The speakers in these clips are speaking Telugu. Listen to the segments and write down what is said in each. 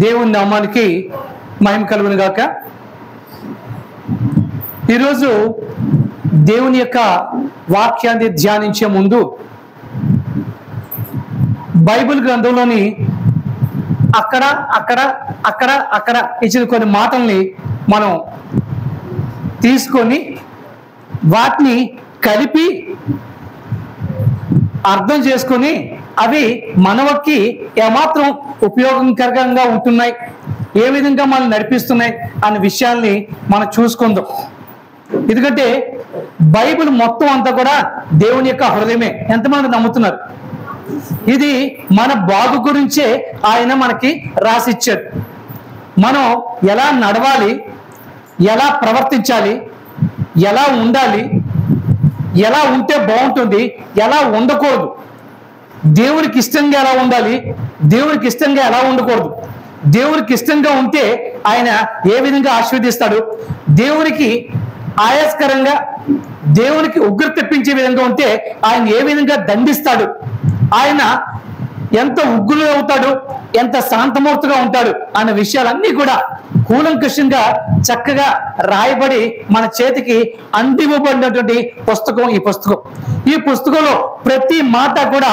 దేవుని నామానికి మహిమ కలుగును గాక. ఈరోజు దేవుని యొక్క వాక్యాన్ని ధ్యానించే ముందు బైబిల్ గ్రంథంలోని అక్కడ అక్కడ అక్కడ అక్కడ ఇచ్చిన కొన్ని మాటల్ని మనం తీసుకొని వాటిని కలిపి అర్థం చేసుకొని అవి మనవకి ఏమాత్రం ఉపయోగకరంగా ఉంటున్నాయి, ఏ విధంగా మనం నడిపిస్తున్నాయి అనే విషయాల్ని మనం చూసుకుందాం. ఎందుకంటే బైబిల్ మొత్తం అంతా కూడా దేవుని యొక్క హృదయమే. ఎంతమంది నమ్ముతున్నారు? ఇది మన బాగు గురించే ఆయన మనకి రాసిచ్చాడు. మనం ఎలా నడవాలి, ఎలా ప్రవర్తించాలి, ఎలా ఉండాలి, ఎలా ఉంటే బాగుంటుంది, ఎలా ఉండకూడదు, దేవునికి ఇష్టంగా ఎలా ఉండాలి, దేవునికి ఇష్టంగా ఎలా ఉండకూడదు, దేవునికి ఇష్టంగా ఉంటే ఆయన ఏ విధంగా ఆశీర్వదిస్తాడు, దేవునికి ఆయాస్కరంగా దేవునికి ఉగ్రత తెప్పించే విధంగా ఉంటే ఆయన ఏ విధంగా దండిస్తాడు, ఆయన ఎంత ఉగ్గులు అవుతాడు, ఎంత శాంతమూర్తిగా ఉంటాడు అన్న విషయాలన్నీ కూడా కూలంకషంగా చక్కగా రాయబడి మన చేతికి అందివ్వబడినటువంటి పుస్తకం ఈ పుస్తకంలో ప్రతి మాట కూడా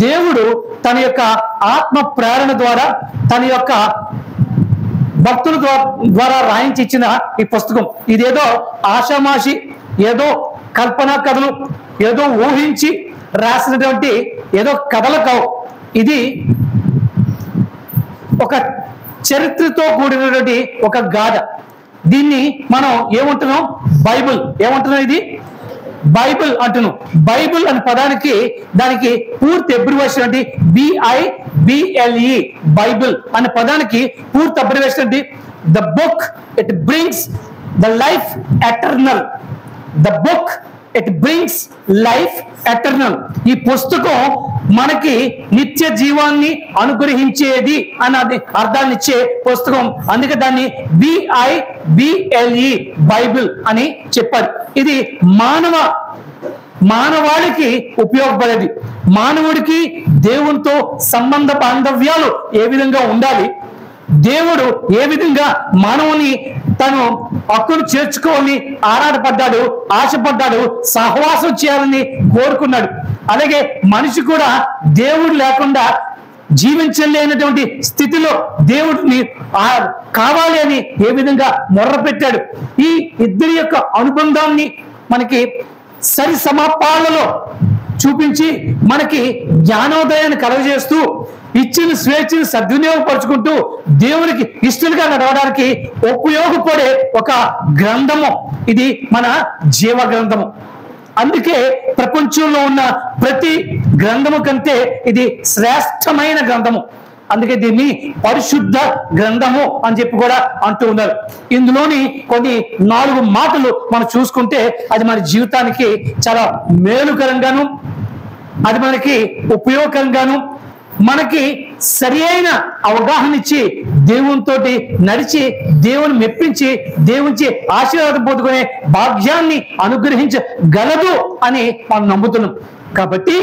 దేవుడు తన యొక్క ఆత్మ ప్రేరణ ద్వారా, తన యొక్క భక్తుల ద్వారా రాయించి ఇచ్చిన ఈ పుస్తకం. ఇదేదో ఆషామాషి, ఏదో కల్పనా కథలు, ఏదో ఊహించి రాసినటువంటి ఏదో కథలు కావు. ఇది ఒక చరిత్రతో కూడినటువంటి ఒక గాథ. దీన్ని మనం ఏమంటున్నాం? బైబిల్. ఏమంటున్నాం? ఇది బైబిల్ అంటున్నాం. బైబిల్ అనే పదానికి దానికి పూర్తి అబ్రివేషన్ అంటే BIBLE, బైబిల్ అనే పదానికి పూర్తి అబ్రివేషన్ అంటే the book it brings the life eternal. The book it brings life eternal. ఈ పుస్తకం మనకి నిత్య జీవాన్ని అనుగ్రహించేది అన్నది అర్థాన్ని ఇచ్చే పుస్తకం. అందుకే దాన్ని BIBLE, బైబిల్ అని చెప్పారు. ఇది మానవాళికి ఉపయోగపడేది. మానవుడికి దేవునితో సంబంధ బాంధవ్యాలు ఏ విధంగా ఉండాలి, దేవుడు ఏ విధంగా మానవుని తను హక్కును చేర్చుకోవాలని ఆరాటపడ్డాడు, ఆశపడ్డాడు, సహవాసం చేయాలని కోరుకున్నాడు. అలాగే మనిషి కూడా దేవుడు లేకుండా జీవించలేనటువంటి స్థితిలో దేవుడిని కావాలి అని ఏ విధంగా మొర్ర పెట్టాడు. ఈ ఇద్దరి యొక్క అనుబంధాన్ని మనకి సరి సమాపాలలో చూపించి మనకి జ్ఞానోదయాన్ని కలుగజేస్తూ ఇచ్చిన స్వేచ్ఛను సద్వినియోగపరుచుకుంటూ దేవునికి ఇష్టలుగా నడవడానికి ఉపయోగపడే ఒక గ్రంథము. ఇది మన జీవ గ్రంథము. అందుకే ప్రపంచంలో ఉన్న ప్రతి గ్రంథము కంటే ఇది శ్రేష్టమైన గ్రంథము. అందుకే దీన్ని పరిశుద్ధ గ్రంథము అని చెప్పి కూడా అంటూ ఉన్నారు. ఇందులోని కొన్ని 4 మాటలు మనం చూసుకుంటే అది మన జీవితానికి చాలా మేలుకరంగాను, అది మనకి ఉపయోగకరంగాను, మనకి సరి అయిన అవగాహన ఇచ్చి దేవునితో నడిచి దేవుని మెప్పించి దేవునికి ఆశీర్వాదం పొందుకునే భాగ్యాన్ని అనుగ్రహించగలదు అని మనం నమ్ముతున్నాం. కాబట్టి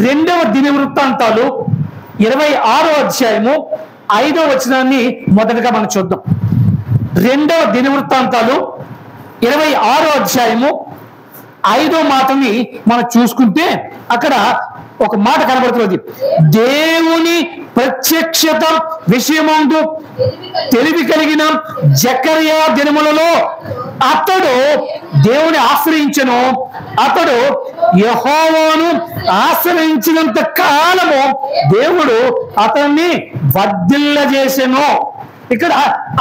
2వ దినవృత్తాంతాలు 26వ అధ్యాయము 5వ వచనాన్ని మొదటగా మనం చూద్దాం. 2వ దినవృత్తాంతాలు 26వ అధ్యాయము 5వ మాటని మనం చూసుకుంటే అక్కడ ఒక మాట కనబడుతున్నది. దేవుని ప్రత్యక్షత విషయమందు తెలివి కలిగిన జకర్యా దినములలో అతడు దేవుని ఆశ్రయించెను. అతడు యెహోవాను ఆశ్రయించినంత కాలము దేవుడు అతన్ని వర్ధిల్లజేసెను. ఇక్కడ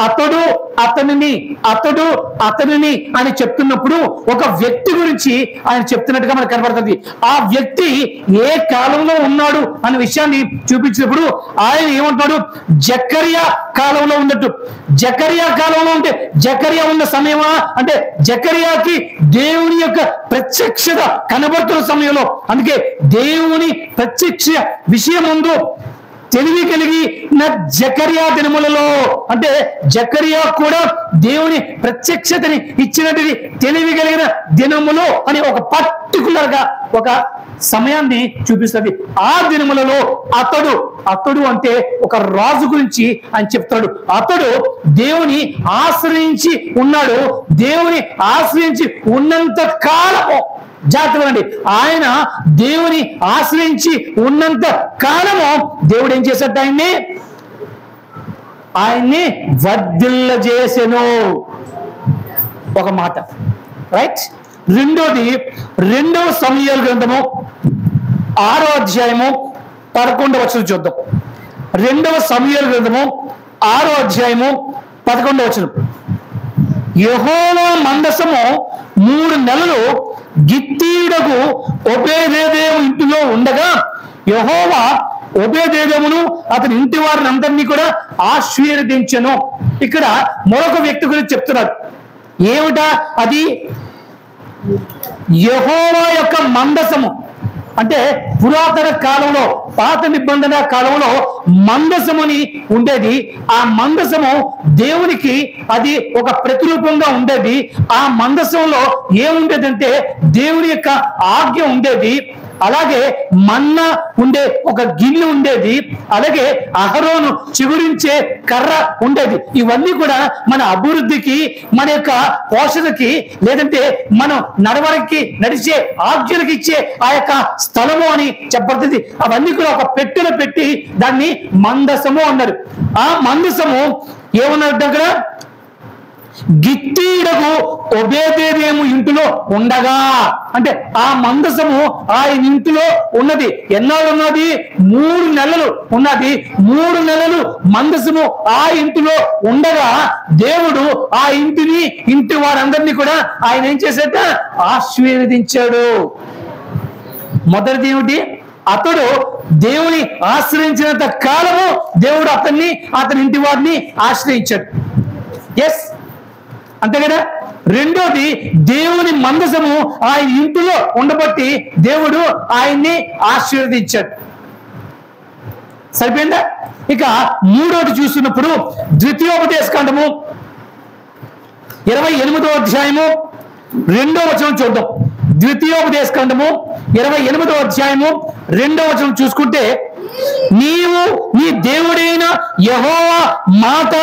అతడు అతనిని అని చెప్తున్నప్పుడు ఒక వ్యక్తి గురించి ఆయన చెప్తున్నట్టుగా మనకు కనబడుతుంది. ఆ వ్యక్తి ఏ కాలంలో ఉన్నాడు అనే విషయాన్ని చూపించినప్పుడు ఆయన ఏమంటాడు? జకర్యా కాలంలో ఉన్నట్టు. జకర్యా కాలంలో ఉంటే జకర్యా ఉన్న సమయమా అంటే జకర్యాకి దేవుని యొక్క ప్రత్యక్షత కనబడుతున్న సమయంలో, అందుకే దేవుని ప్రత్యక్ష విషయం ముందు తెలివి కలిగి నా జకర్యా దినములలో అంటే జకర్యా కూడా దేవుని ప్రత్యక్షతని ఇచ్చినటువంటి తెలివి కలిగిన దినములు అని ఒక పర్టికులర్ గా ఒక సమయాన్ని చూపిస్తుంది. ఆ దినములలో అతడు అంటే ఒక రాజు గురించి అని చెప్తాడు. అతడు దేవుని ఆశ్రయించి ఉన్నాడు. దేవుని ఆశ్రయించి ఉన్నంత కాలము, జాగ్రత్తగా అండి, ఆయన దేవుని ఆశ్రయించి ఉన్నంత కాలము దేవుడు ఏం చేశాడు? ఆయన్ని వర్ధిల్ల చేసెను. ఒక మాట, రైట్. రెండోది 2వ సమూయేలు గ్రంథము 6వ అధ్యాయము 11వ వచనం చూద్దాం. 2వ సమూయేలు గ్రంథము 6వ అధ్యాయము 11వ వచనం. యెహోవా మందసము 3 నెలలు గిత్తీయుడకు ఓబేదెదోము ఇంటిలో ఉండగా యెహోవా ఓబేదెదోమును అతని ఇంటి వారిని అందరినీ కూడా ఆశీర్వదించెను. ఇక్కడ మరొక వ్యక్తి గురించి చెప్తున్నారు. ఏమిటా అది? యెహోవా యొక్క మందసము. అంటే పురాతన కాలంలో, పాత నిబంధన కాలంలో మందసముని ఉండేది. ఆ మందసము దేవునికి అది ఒక ప్రతిరూపంగా ఉండేది. ఆ మందసంలో ఏముండేదంటే దేవుని యొక్క ఆజ్ఞ ఉండేది. అలాగే మన్నా ఉండే ఒక గిన్నె ఉండేది. అలాగే అహరోను చిగురించే కర్ర ఉండేది. ఇవన్నీ కూడా మన అభివృద్ధికి, మన యొక్క పోషణకి, లేదంటే మనం నడవడికి నడిచే ఆజ్ఞలకు ఇచ్చే ఆ యొక్క స్థలము అని చెప్పబడుతుంది. అవన్నీ కూడా ఒక పెట్టెలో పెట్టి దాన్ని మందసము అన్నారు. ఆ మందసము ఏమన్నారు దగ్గర? గిత్తీయుడకు ఓబేదెదోము ఇంటిలో ఉండగా, అంటే ఆ మందసము ఆయన ఇంటిలో ఉన్నది. ఎన్నాళ్ళు ఉన్నది? 3 నెలలు ఉన్నది. 3 నెలలు మందసము ఆ ఇంటిలో ఉండగా దేవుడు ఆ ఇంటిని, ఇంటి వారందరినీ కూడా ఆయన ఏం చేశాట? ఆశీర్వదించాడు. మొదటిది ఏమిటి? అతడు దేవుని ఆశ్రయించినంత కాలము దేవుడు అతని ఇంటి వారిని ఆశ్రయించాడు. ఎస్, అంతే కదా. రెండోది, దేవుని మందసము ఆయన ఇంటిలో ఉండబట్టి దేవుడు ఆయన్ని ఆశీర్వదించాడు. సరిపోయిందా? ఇక మూడోది చూస్తున్నప్పుడు ద్వితీయోపదేశకాండము 28వ అధ్యాయము 2వ వచనం చూద్దాం. ద్వితీయోపదేశకాండము 28వ అధ్యాయము 2వ వచనం చూసుకుంటే, నీవు నీ దేవుడైన యెహోవా మాట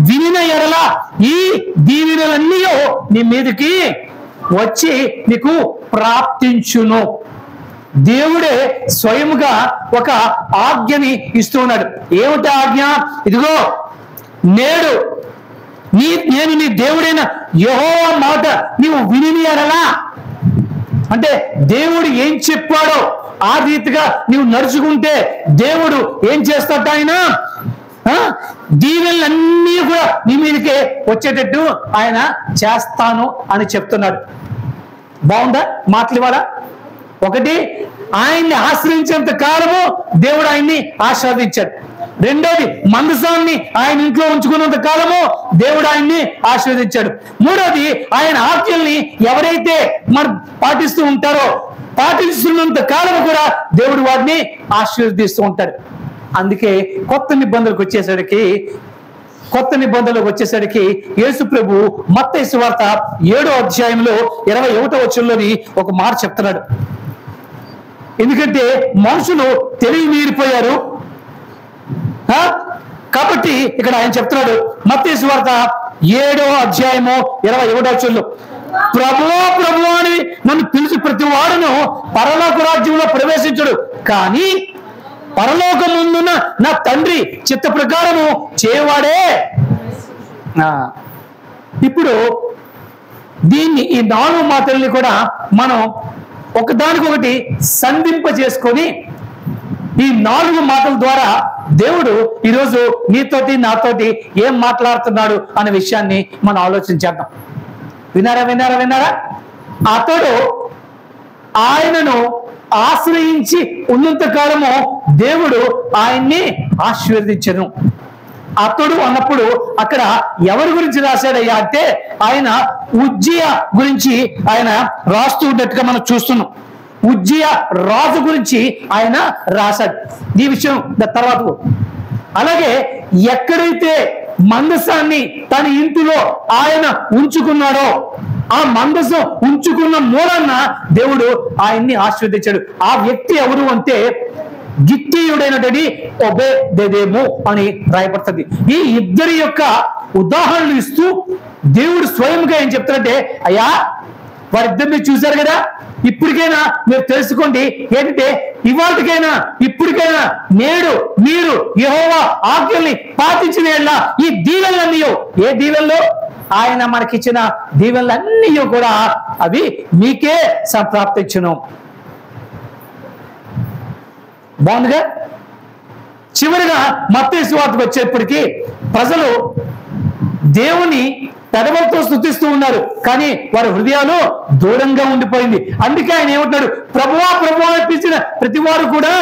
వినిన ఎడల ఈ దీవెనలన్నీ నీ మీదకి వచ్చి నీకు ప్రాప్తించును. దేవుడే స్వయముగా ఒక ఆజ్ఞని ఇస్తూ ఉన్నాడు. ఏమిటి ఆజ్ఞ? ఇదిగో, నేడు నేను నీ దేవుడైన యెహోవా మాట నీవు విని ఎడలా, అంటే దేవుడు ఏం చెప్పాడో ఆ రీతిగా నీవు నడుచుకుంటే దేవుడు ఏం చేస్తాడు? ఆయన దీవెనలన్నీ కూడా నీ మీదకే వచ్చేటట్టు ఆయన చేస్తాను అని చెప్తున్నాడు. బాగుందా మాటలు? ఇవాళ ఒకటి, ఆయన్ని ఆశ్రయించేంత కాలము దేవుడు ఆయన్ని ఆశీర్వదించాడు. రెండోది, మందసాన్ని ఆయన ఇంట్లో ఉంచుకున్నంత కాలము దేవుడు ఆయన్ని ఆశీర్వదించాడు. మూడోది, ఆయన ఆజ్ఞల్ని ఎవరైతే మరి పాటిస్తూ ఉంటారో, పాటిస్తున్నంత కాలము కూడా దేవుడు వారిని ఆశీర్వదిస్తూ ఉంటాడు. అందుకే కొత్త నిబంధనలకు వచ్చేసరికి యేసు ప్రభు మత్తయి సువార్త 7వ అధ్యాయంలో 21వ వచనంలోని ఒక మాట చెప్తున్నాడు. ఎందుకంటే మనుషులు తెలివి మీరిపోయారు కాబట్టి ఇక్కడ ఆయన చెప్తున్నాడు. మత్తయి సువార్త 7వ అధ్యాయము 21వ వచనంలో, ప్రభువా ప్రభువా అని నన్ను పిలిచి ప్రతి వాడును పరలోక రాజ్యంలో ప్రవేశించడు, కానీ పరలోకముందున్న నా తండ్రి చిత్త ప్రకారము చేయవాడే. ఇప్పుడు దీన్ని, ఈ 4 మాటల్ని కూడా మనం ఒకదానికొకటి సంధింప చేసుకొని ఈ 4 మాటల ద్వారా దేవుడు ఈరోజు నీతోటి నాతోటి ఏం మాట్లాడుతున్నాడు అనే విషయాన్ని మనం ఆలోచించేద్దాం. విన్నారా? అతడు ఆయనను ఆశ్రయించి ఉన్నంత కాలము దేవుడు ఆయన్ని ఆశీర్వదించెను. అతడు అన్నప్పుడు అక్కడ ఎవరి గురించి రాశాడయ్యా అంటే, ఆయన ఉజ్జియా గురించి ఆయన రాస్తూ ఉన్నట్టుగా మనం చూస్తున్నాం. ఉజ్జియా రాజు గురించి ఆయన రాశాడు. ఈ విషయం తర్వాత. అలాగే ఎక్కడైతే మందసాన్ని తన ఇంటిలో ఆయన ఉంచుకున్నాడో, ఆ మందసం ఉంచుకున్న మూలన్న దేవుడు ఆయన్ని ఆశీర్వదించాడు. ఆ వ్యక్తి ఎవరు అంటే గిత్తీయుడైనటువంటి ఒబేదెదోము అని రాయబడుతుంది. ఈ ఇద్దరి యొక్క ఉదాహరణలు ఇస్తూ దేవుడు స్వయంగా ఏం చెప్తారంటే, అయ్యా వారిద్దరిని చూశారు కదా, ఇప్పటికైనా మీరు తెలుసుకోండి ఏంటంటే ఇవాళకైనా ఇప్పటికైనా నేడు మీరు యెహోవా ఆజ్ఞల్ని పాటించిన ఈ దీవెనలన్నీ, ఏ దీవెనలు? ఆయన మనకిచ్చిన దీవెనలన్నీ కూడా అవి మీకే సంప్రాప్తించును. బాగుందిగా. చివరిగా మత్తయి సువార్తకు వచ్చేప్పటికీ ప్రజలు దేవుని పెదవులతో స్తుతిస్తూ ఉన్నారు, కానీ వారి హృదయాలు దూరంగా ఉండిపోయింది. అందుకే ఆయన ఏమంటున్నాడు, ప్రభువా ప్రభువా అనిపించిన ప్రతి వారు కూడా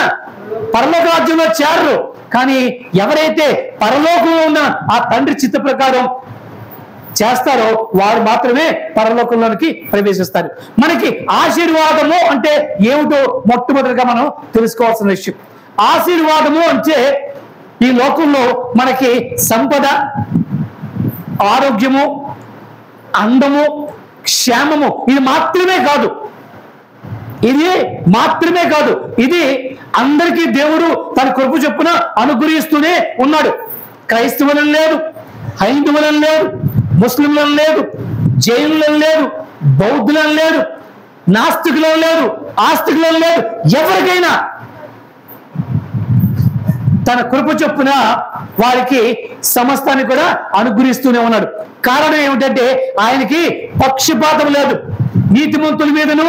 పరలోక రాజ్యంలో చేరరు, కానీ ఎవరైతే పరలోకంలో ఉన్న ఆ తండ్రి చిత్త ప్రకారం చేస్తారో వారు మాత్రమే పరలోకంలోనికి ప్రవేశిస్తారు. మనకి ఆశీర్వాదము అంటే ఏమిటో మొట్టమొదటిగా మనం తెలుసుకోవాల్సిన విషయం. ఆశీర్వాదము అంటే ఈ లోకంలో మనకి సంపద, ఆరోగ్యము, అందము, క్షేమము ఇది మాత్రమే కాదు. ఇది అందరికీ దేవుడు తన కృప చొప్పున అనుగ్రహిస్తూనే ఉన్నాడు. క్రైస్తవులను లేదు, హైందవులను లేదు, ముస్లింలను లేదు, జైనులను లేదు, బౌద్ధులను లేదు, నాస్తికులను లేదు, ఆస్తికులను లేదు, ఎవరికైనా తన కృప చొప్పున వారికి సమస్తాన్ని కూడా అనుగ్రహిస్తూనే ఉన్నాడు. కారణం ఏమిటంటే ఆయనకి పక్షపాతం లేదు. నీతిమంతుల మీదను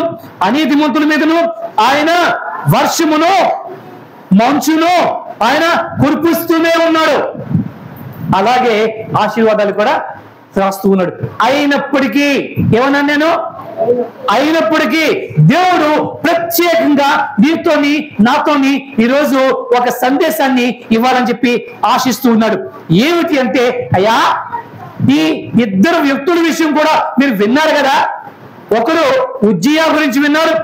అనీతిమంతుల మీదను ఆయన వర్షమును మంచును ఆయన కురిపిస్తూనే ఉన్నాడు. అలాగే ఆశీర్వాదాలు కూడా రాస్తూ ఉన్నాడు. అయినప్పటికీ ఏమన్నాను నేను? అయినప్పటికీ దేవుడు ప్రత్యేకంగా నీతోని నాతోని ఈరోజు ఒక సందేశాన్ని ఇవ్వాలని చెప్పి ఆశిస్తూ ఉన్నాడు. ఏమిటి అంటే, అయ్యా ఈ ఇద్దరు వ్యక్తుల విషయం కూడా మీరు విన్నారు కదా. ఒకరు ఉజ్జియా గురించి విన్నారు,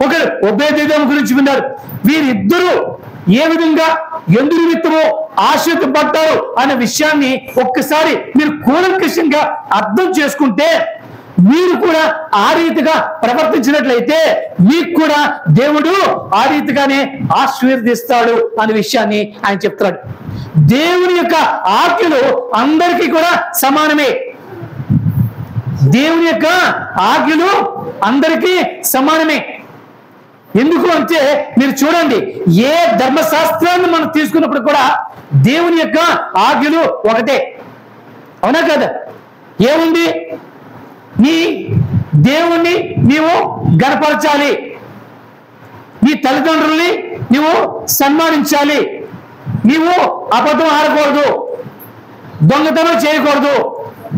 ఒకరు ఒబేదెదోము గురించి విన్నారు. వీరిద్దరూ ఏ విధంగా ఎందు నిమిత్తమో ఆశీర్వదింపబడ్డారు అనే విషయాన్ని ఒక్కసారి మీరు కూలంకషంగా అర్థం చేసుకుంటే, మీరు కూడా ఆ రీతిగా ప్రవర్తించినట్లయితే మీకు కూడా దేవుడు ఆ రీతిగానే ఆశీర్వదిస్తాడు అనే విషయాన్ని ఆయన చెప్తున్నాడు. దేవుని యొక్క ఆజ్ఞలు అందరికీ కూడా సమానమే. దేవుని యొక్క ఆజ్ఞలు అందరికీ సమానమే. ఎందుకు అంటే మీరు చూడండి, ఏ ధర్మశాస్త్రాన్ని మనం తీసుకున్నప్పుడు కూడా దేవుని యొక్క ఆజ్ఞలు ఒకటే, అవునా కదా? ఏముంది? నీ దేవుణ్ణి నీవు గణపరచాలి, నీ తల్లిదండ్రుల్ని నీవు సన్మానించాలి, నీవు అబద్ధం ఆడకూడదు, దొంగతనం చేయకూడదు,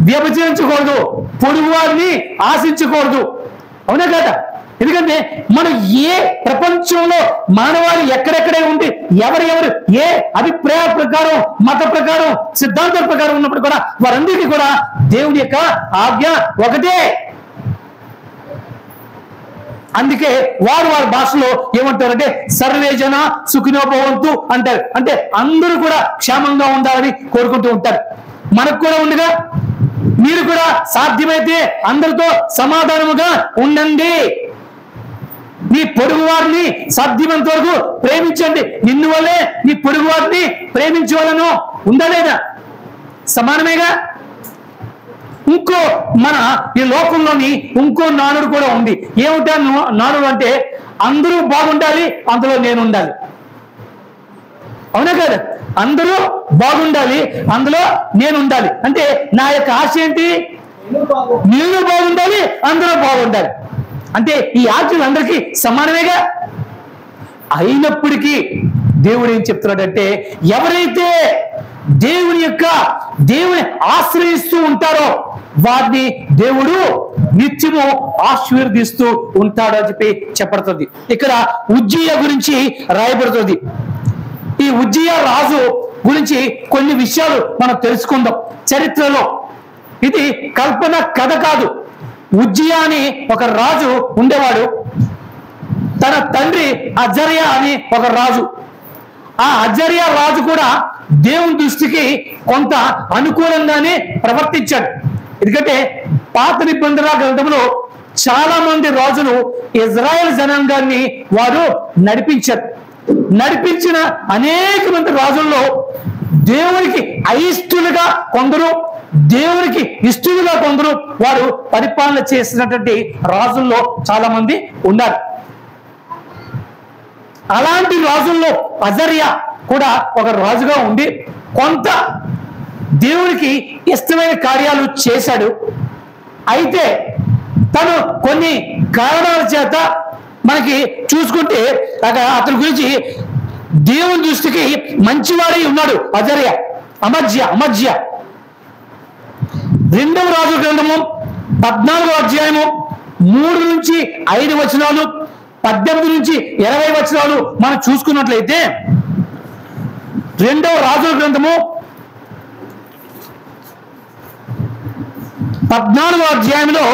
వ్యభిచరించకూడదు, పొరుగు వారిని ఆశించకూడదు, అవునా కదా? ఎందుకంటే మనం ఏ ప్రపంచంలో మానవాళి ఎక్కడెక్కడే ఉండి ఎవరెవరు ఏ అభిప్రాయ ప్రకారం, మత ప్రకారం, సిద్ధాంతాల ప్రకారం ఉన్నప్పుడు కూడా వారందరికీ కూడా దేవుని యొక్క ఆజ్ఞ ఒకటే. అందుకే వారి భాషలో ఏమంటారంటే సర్వేజన సుఖినో భవంతు అంటారు. అంటే అందరూ కూడా క్షేమంగా ఉండాలని కోరుకుంటూ ఉంటారు. మనకు కూడా ఉండగా మీరు కూడా సాధ్యమైతే అందరితో సమాధానముగా ఉండండి. నీ పొరుగు వారిని సాధ్యమైనంత వరకు ప్రేమించండి. నిన్ను వల్లే నీ పొరుగు వారిని ప్రేమించవలను. ఉందా లేదా? సమానమేగా. ఇంకో మన ఈ లోకంలోని ఇంకో నానుడు కూడా ఉంది. ఏమిటా నానుడు అంటే అందరూ బాగుండాలి, అందులో నేను ఉండాలి, అవునా కదా? అందరూ బాగుండాలి, అందులో నేను ఉండాలి. అంటే నా యొక్క ఆశ ఏంటి? నేను బాగుండాలి, అందరూ బాగుండాలి. అంటే ఈ ఆజ్ఞలు అందరికీ సమానమేగా. అయినప్పటికీ దేవుడు ఏం చెప్తున్నాడంటే, ఎవరైతే దేవుని ఆశ్రయిస్తూ ఉంటారో వారిని దేవుడు నిత్యము ఆశీర్వదిస్తూ ఉంటాడు అని చెప్పి చెప్పబడుతుంది. ఇక్కడ ఉజ్జియా గురించి రాయబడుతుంది. ఈ ఉజ్జియా రాజు గురించి కొన్ని విషయాలు మనం తెలుసుకుందాం. చరిత్రలో ఇది కల్పన కథ కాదు. ఉజ్జియా అని ఒక రాజు ఉండేవాడు. తన తండ్రి అజర్యా అని ఒక రాజు. ఆ అజర్యా రాజు కూడా దేవుని దృష్టికి కొంత అనుకూలంగానే ప్రవర్తించాడు. ఎందుకంటే పాత నిబంధన గ్రంథంలో చాలా మంది రాజులు ఇజ్రాయెల్ జనాంగాన్ని వారు నడిపించారు. నడిపించిన అనేక మంది రాజుల్లో దేవునికి అయిష్టులుగా కొందరు, దేవునికి ఇష్టలుగా కొందరు వారు పరిపాలన చేసినటువంటి రాజుల్లో చాలా మంది ఉన్నారు. అలాంటి రాజుల్లో అజర్యా కూడా ఒక రాజుగా ఉండి కొంత దేవునికి ఇష్టమైన కార్యాలు చేశాడు. అయితే తను కొన్ని కారణాల చేత మనకి చూసుకుంటే అతని గురించి దేవుని దృష్టికి మంచివాడై ఉన్నాడు అజర్యా, అమజ్య. 2వ రాజుల గ్రంథము 14వ అధ్యాయము 3 నుంచి 5 వచనాలు, 18 నుంచి 20 వచనాలు మనం చూసుకున్నట్లయితే 2వ రాజుల గ్రంథము 14వ అధ్యాయంలో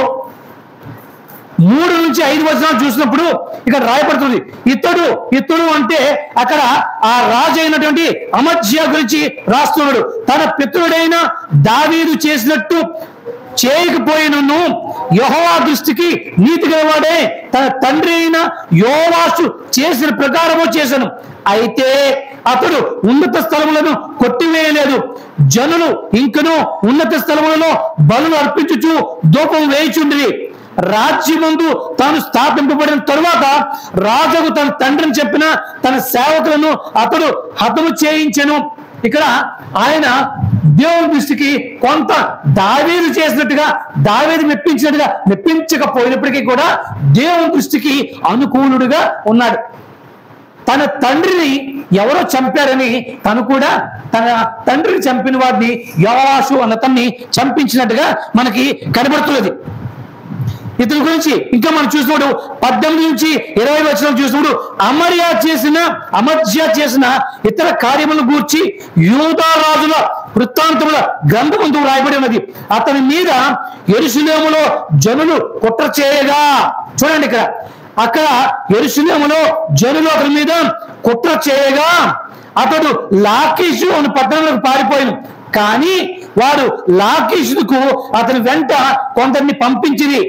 3 నుంచి 5 వచనాలు చూసినప్పుడు ఇక్కడ రాయబడుతుంది. ఇతడు అంటే అక్కడ ఆ రాజు అయినటువంటి అమజ్యా గురించి రాస్తున్నాడు. తన పితరుడైన దావీదు చేసినట్టు చేయకపోయినను యెహోవా దృష్టికి నీతి గలవాడే తన తండ్రి అయిన యోవాషు చేసిన ప్రకారము చేశాను. అయితే అతడు ఉన్నత స్థలములను కొట్టివేయలేదు. జనులు ఇంకను ఉన్నత స్థలములలో బలులు అర్పించుచు ధూపం వేయుచుండిరి. రాజ్యమందు తాను స్థాపింపబడిన తరువాత రాజుకు తన తండ్రిని చెప్పిన తన సేవకులను అతడు హతము చేయించెను. ఇక్కడ ఆయన దేవుని దృష్టికి కొంత దావీదు చేసినట్టుగా, దావీదు మెప్పించకపోయినప్పటికీ కూడా దేవుని దృష్టికి అనుకూలుడుగా ఉన్నాడు. తన తండ్రిని ఎవరో చంపారని తను కూడా తన తండ్రిని చంపిన వాడిని యోవాషు అతన్ని చంపించినట్టుగా మనకి కనబడుతున్నది. ఇతని గురించి ఇంకా మనం చూసినప్పుడు 18 నుంచి 20 వచనం చూసినప్పుడు అమజ్యా చేసిన ఇతర కార్యములను గూర్చి యూదా రాజుల వృత్తాంతముల గ్రంథమందు రాయబడి ఉన్నది. అతని మీద యెరూషలేములో జనులు కుట్ర చేయగా, చూడండి అక్కడ యెరూషలేములో జనులు అతని మీద కుట్ర చేయగా అతడు లాకీషు అనే పట్టణంలోకి పారిపోయాను. కానీ వారు లాకీషుకు అతని వెంట కొందరిని పంపించింది.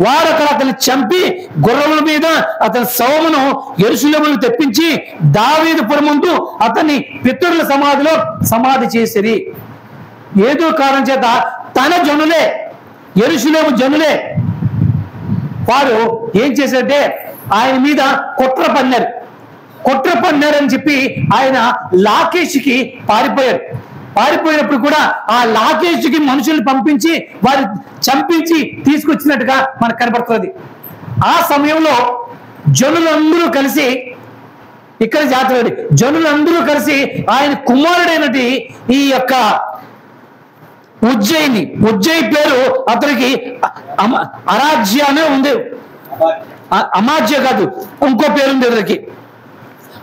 వారు అక్కడ అతన్ని చంపి గుర్రముల మీద అతని శవమును యెరూషలేముకు తెప్పించి దావీదుపురం ముందు అతన్ని పితరుల సమాధిలో సమాధి చేసిరి. ఏదో కారణం చేత తన జనులే, యెరూషలేము జనులే వారు ఏం చేశారంటే ఆయన మీద కుట్ర పన్నారని చెప్పి ఆయన లాకీషుకి పారిపోయారు. పారిపోయినప్పుడు కూడా ఆ లాకీషుకి మనుషుల్ని పంపించి వారు చంపించి తీసుకొచ్చినట్టుగా మనకు కనబడుతుంది. ఆ సమయంలో జనులందరూ కలిసి, ఇక్కడ జాతర జనులందరూ కలిసి ఆయన కుమారుడైనటి ఈ యొక్క ఉజ్జయి పేరు అతనికి అరాజ్య అనే ఉంది, అమాజ్య కాదు, ఇంకో పేరు ఉంది అతనికి.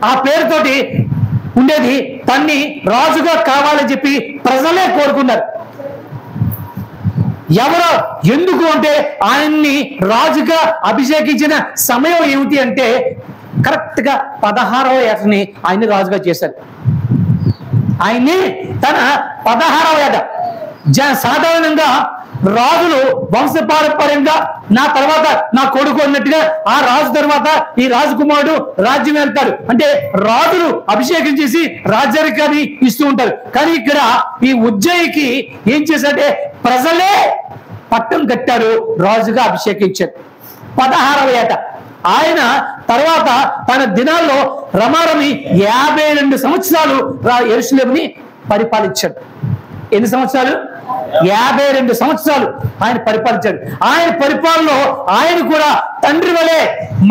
ఆ పేరుతోటి ఉండేది. తన్ని రాజుగా కావాలని చెప్పి ప్రజలే కోరుకున్నారు. ఎవరో ఎందుకు అంటే ఆయన్ని రాజుగా అభిషేకించిన సమయం ఏమిటి అంటే కరెక్ట్ గా 16వ ఏటని ఆయన్ని రాజుగా చేశారు. ఆయన్ని తన 16వ ఏట. సాధారణంగా రాజులు వంశపారంపర్యంగా నా తర్వాత నా కొడుకు అన్నట్టుగా ఆ రాజు తర్వాత ఈ రాజకుమారుడు రాజ్యం వెళ్తాడు. అంటే రాజులు అభిషేకం చేసి రాజ్యాధికారిని ఇస్తూ ఉంటారు. కానీ ఇక్కడ ఈ ఉజ్జయికి ఏం చేశారంటే ప్రజలే పట్టం కట్టారు, రాజుగా అభిషేకించారు. 16వ ఏట. ఆయన తర్వాత తన దినాల్లో రమారమి 52 సంవత్సరాలు యెరూషలేముని పరిపాలించాడు. ఎన్ని సంవత్సరాలు? 52 సంవత్సరాలు ఆయన పరిపాలించాడు. ఆయన పరిపాలనలో ఆయన కూడా తండ్రి వలె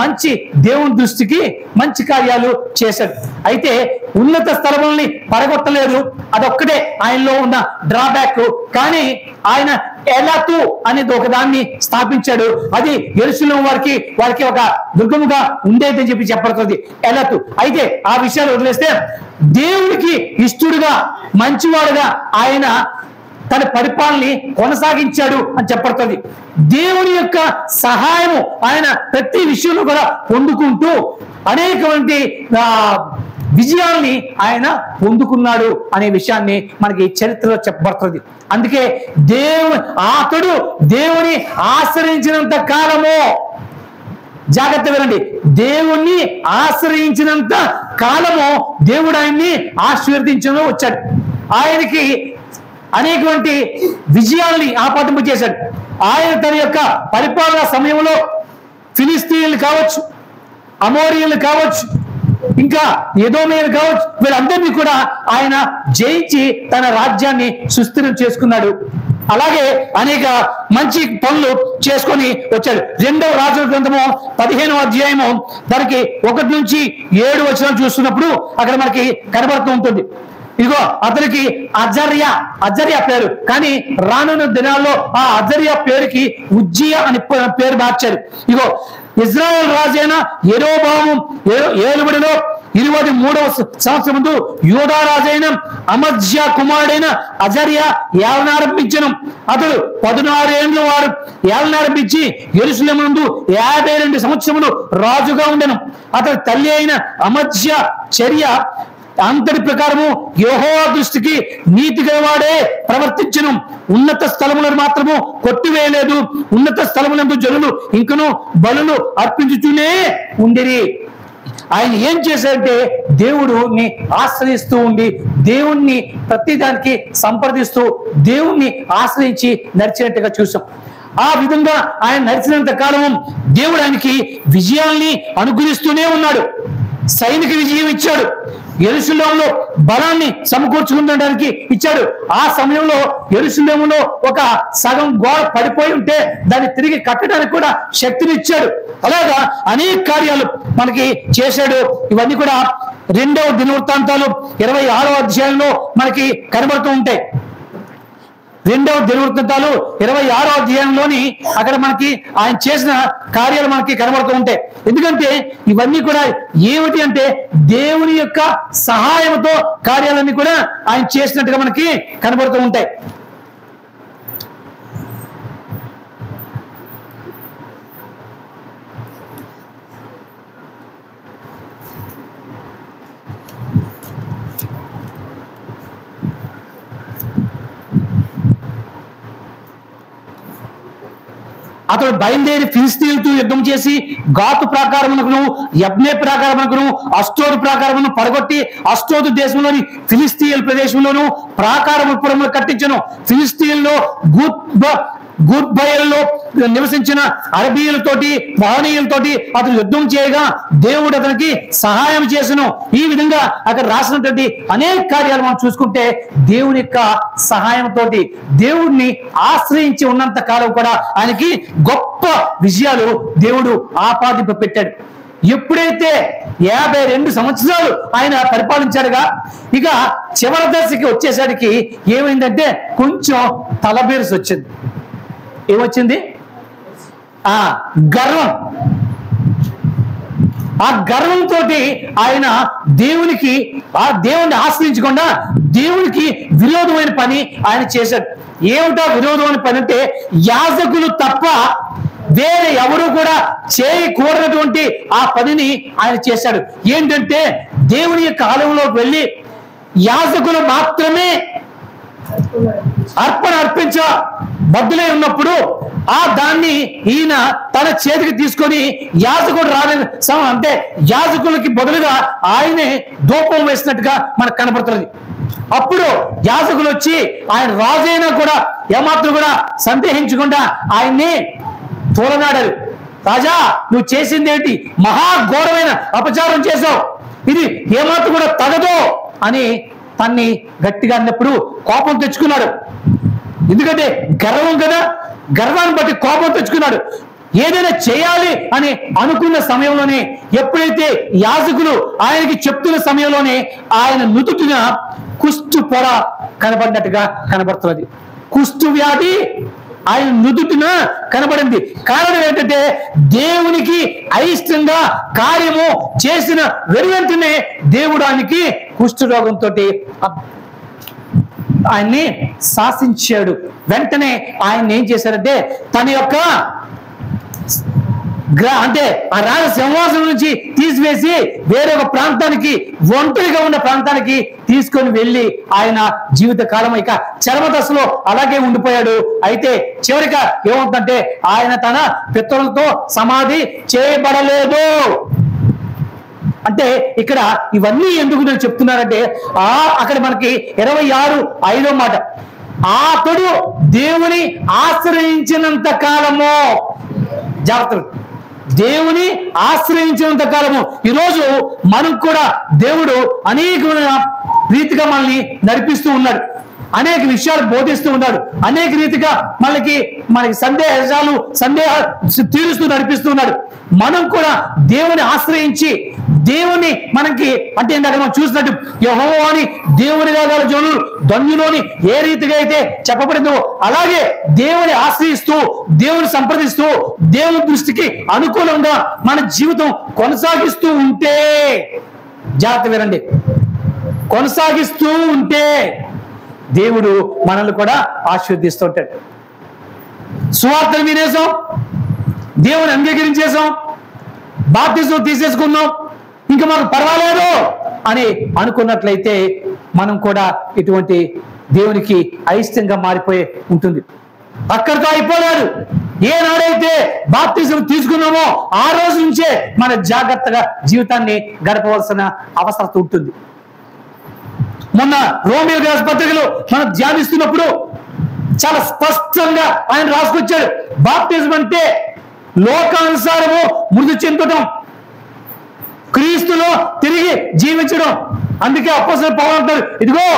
మంచి దేవుని దృష్టికి మంచి కార్యాలు చేశాడు. అయితే ఉన్నత స్థలముల్ని పడగొట్టలేదు, అదొక్కటే ఆయనలో ఉన్న డ్రాబ్యాక్. కానీ ఆయన ఎలాతు అనేది ఒక దాన్ని స్థాపించాడు. అది యెరూషలేము వారికి ఒక దుర్గముగా ఉండేదని చెప్పి చెప్పబడుతుంది, ఎలాతు. అయితే ఆ విషయాలు వదిలేస్తే దేవునికి ఇష్టడుగా మంచివాడుగా ఆయన తన పరిపాలనని కొనసాగించాడు అని చెప్పబడుతుంది. దేవుని యొక్క సహాయము ఆయన ప్రతి విషయంలో కూడా పొందుకుంటూ అనేకమంది విజయాల్ని ఆయన పొందుకున్నాడు అనే విషయాన్ని మనకి ఈ చరిత్రలో చెప్పబడుతుంది. అందుకే అతడు దేవుని ఆశ్రయించినంత కాలము, జాగ్రత్త వినండి, దేవుణ్ణి ఆశ్రయించినంత కాలము దేవుడు ఆయన్ని ఆశీర్వదించడం వచ్చాడు. ఆయనకి అనేకటువంటి విజయాల్ని ఆపాదింపజేశాడు. ఆయన తన యొక్క పరిపాలన సమయంలో ఫిలిస్తీన్లు కావచ్చు, అమోరీయులు కావచ్చు, ఇంకా ఎదోమీయులు కావచ్చు, వీళ్ళందరినీ కూడా ఆయన జయించి తన రాజ్యాన్ని సుస్థిరం చేసుకున్నాడు. అలాగే అనేక మంచి పనులు చేసుకొని వచ్చాడు. 2వ రాజుల గ్రంథము 15వ అధ్యాయము దానికి 1 నుంచి 7 వచనాలు చూస్తున్నప్పుడు అక్కడ మనకి కనబడుతూ ఉంటుంది. ఇదిగో అతనికి అజర్యా పేరు, కానీ రానున్న దినాల్లో ఆ అజర్యా పేరుకి ఉజ్జియా అని పేరు మార్చారు. ఇదిగో ఇజ్రాయెల్ రాజైన యెరోబాము ఏలుబడిలో 23వ సంవత్సరం ముందు యూదా రాజైన అమజ్యా కుమారుడైన అజర్యా ఏలనారంభించను. అతడు 16 ఏళ్ళు వారు ఏలనారంభించి యెరూషలేము నందు 52 సంవత్సరములు రాజుగా ఉండెను. అతడి తల్లి అయిన అమజ్యా చర్య అంతటి ప్రకారము యెహోవా దృష్టికి నీతి గలవాడే ప్రవర్తించును. ఉన్నత స్థలములను మాత్రము కొట్టివేయలేదు. ఉన్నత స్థలములందు జనులు ఇంకను బలులు అర్పించుతూనే ఉండిరి. ఆయన ఏం చేశారంటే దేవుడిని ఆశ్రయిస్తూ ఉండి దేవుణ్ణి ప్రతిదానికి సంప్రదిస్తూ దేవుణ్ణి ఆశ్రయించి నడిచినట్టుగా చూసాం. ఆ విధంగా ఆయన నడిచినంత కాలం దేవుడు ఆయనకి విజయాల్ని అనుగ్రహిస్తూనే ఉన్నాడు. సైనిక విజయం ఇచ్చాడు, యెరూషలేములో బలాన్ని సమకూర్చుకుండడానికి ఇచ్చాడు. ఆ సమయంలో యెరూషలేములో ఒక సగం గోడ పడిపోయి ఉంటే దాన్ని తిరిగి కట్టడానికి కూడా శక్తిని ఇచ్చాడు. అలాగా అనేక కార్యాలు మనకి చేశాడు. ఇవన్నీ కూడా 2వ దినవృత్తాంతాలు 26వ అధ్యాయంలో మనకి కనబడుతూ ఉంటాయి. 2వ దినవృత్తాంతాలు 26వ అధ్యాయంలోని అక్కడ మనకి ఆయన చేసిన కార్యాలు మనకి కనబడుతూ ఉంటాయి. ఎందుకంటే ఇవన్నీ కూడా ఏమిటి అంటే దేవుని యొక్క సహాయంతో కార్యాలన్నీ కూడా ఆయన చేసినట్టుగా మనకి కనబడుతూ ఉంటాయి. అతడు బయలుదేరి ఫిలిస్తీన్లతో యుద్ధం చేసి గాతు ప్రాకారమునకును యబ్నే ప్రాకారమునకును అష్టోదు ప్రాకారమును పడగొట్టి అష్టోదు దేశంలోని ఫిలిస్తీన్ల ప్రదేశంలోను ప్రాకారములు కట్టించను. ఫిలిస్తీన్లో గూర్బయల్లో నివసించిన అరబీయులతోటి మహనీయులతోటి అతను యుద్ధం చేయగా దేవుడు అతనికి సహాయం చేసను. ఈ విధంగా అక్కడ రాసినటువంటి అనేక కార్యాలు మనం చూసుకుంటే దేవుని యొక్క సహాయంతో దేవుడిని ఆశ్రయించి ఉన్నంత కాలం కూడా ఆయనకి గొప్ప విజయాలు దేవుడు ఆపాదింప పెట్టాడు. ఎప్పుడైతే 52 సంవత్సరాలు ఆయన పరిపాలించాడుగా, ఇక చివరి దశకి వచ్చేసరికి ఏమైందంటే కొంచెం తలబేరుసు వచ్చింది. ఏమొచ్చింది? గర్వం. ఆ గర్వంతో ఆయన దేవుణ్ణి ఆశ్రయించకుండా దేవునికి విరోధమైన పని ఆయన చేశాడు. ఏమిటా విరోధమైన పని అంటే యాజకులు తప్ప వేరే ఎవరు కూడా చేయకూడనటువంటి ఆ పనిని ఆయన చేశాడు. ఏంటంటే దేవుని యొక్క ఆలయంలోకి వెళ్ళి యాజకులు మాత్రమే అర్పణ అర్పించ బద్దులై ఉన్నప్పుడు దాన్ని ఈయన తన చేతికి తీసుకొని యాజకుడు అంటే యాజకులకి బదులుగా ఆయనే ధూపం వేసినట్టుగా మనకు కనపడుతున్నది. అప్పుడు యాజకులు వచ్చి ఆయన రాజైనా కూడా ఏమాత్రం కూడా సందేహించకుండా ఆయన్ని తోలనాడారు. రాజా, నువ్వు చేసింది ఏంటి? మహాఘోరమైన అపచారం చేశావు, ఇది ఏమాత్రం కూడా తగదు అని తన్ని గట్టిగా అన్నప్పుడు కోపం తెచ్చుకున్నాడు. ఎందుకంటే గర్వం కదా, గర్వాన్ని బట్టి కోపం తెచ్చుకున్నాడు. ఏదైనా చేయాలి అని అనుకున్న సమయంలోనే, ఎప్పుడైతే యాజకులు ఆయనకి చెప్తున్న సమయంలోనే ఆయన నుదుటిన కుష్టు పొర కనబడినట్టుగా కనబడుతున్నది. కుష్టు వ్యాధి ఆయన నుదుటిన కనబడింది. కారణం ఏంటంటే దేవునికి అయిష్టంగా కార్యము చేసిన వెంటనే దేవుడు ఆయనకి కుష్ఠరోగంతో ఆయన్ని శాసించాడు. వెంటనే ఆయన ఏం చేశారంటే తన యొక్క అంటే ఆ రాజ సింహాసనం నుంచి తీసివేసి వేరొక ప్రాంతానికి, ఒంటరిగా ఉన్న ప్రాంతానికి తీసుకొని వెళ్ళి ఆయన జీవిత కాలం ఇక చర్మదశలో అలాగే ఉండిపోయాడు. అయితే చివరిగా ఏమవుతుందంటే ఆయన తన పితరులతో సమాధి చేయబడలేదు. అంటే ఇక్కడ ఇవన్నీ ఎందుకు నేను చెప్తున్నానంటే అక్కడ మనకి 26:5 మాట, అతడు దేవుని ఆశ్రయించినంత కాలము, జాగ్రత్త, దేవుని ఆశ్రయించినంత కాలము. ఈరోజు మనం కూడా దేవుడు అనేకమైన రీతిగా మనల్ని నడిపిస్తూ ఉన్నాడు, అనేక విషయాలు బోధిస్తూ ఉన్నాడు, అనేక రీతిగా మనకి సందేహాలు తీరుస్తూ నడిపిస్తూ ఉన్నాడు. మనం కూడా దేవుని ఆశ్రయించి దేవుని మనకి అంటే ఇందాక మనం చూసినట్టు యెహోవా అని దేవునిగా గల జనులు ధన్యులోని ఏ రీతిగా అయితే చెప్పబడిందో అలాగే దేవుని ఆశ్రయిస్తూ దేవుని సంప్రదిస్తూ దేవుని దృష్టికి అనుకూలంగా మన జీవితం కొనసాగిస్తూ ఉంటే, జాగ్రత్త వినండి, కొనసాగిస్తూ ఉంటే దేవుడు మనల్ని కూడా ఆశీర్వదిస్తూ ఉంటాడు. సువార్తను వినేసాం, దేవుని అంగీకరించేసాం, బాప్తిజం తీసేసుకున్నాం, ఇంకా మనకు పర్వాలేదు అని అనుకున్నట్లయితే మనం కూడా ఇటువంటి దేవునికి అయిష్టంగా మారిపోయి ఉంటుంది. అక్కడితో అయిపోలేదు. ఏనాడైతే బాప్తిజం తీసుకున్నామో ఆ రోజు నుంచే మన జాగ్రత్తగా జీవితాన్ని గడపవలసిన అవసరం ఉంటుంది. మొన్న రోమియో రాసిన పత్రికలో మనం ధ్యానిస్తున్నప్పుడు చాలా స్పష్టంగా ఆయన రాసుకొచ్చాడు, బాప్తిజం అంటే లోకానుసారము మృతి చెందడం, క్రీస్తులో తిరిగి జీవించడం. అందుకే అపోస్తలుడు పౌలు అంటారు, ఇదిగో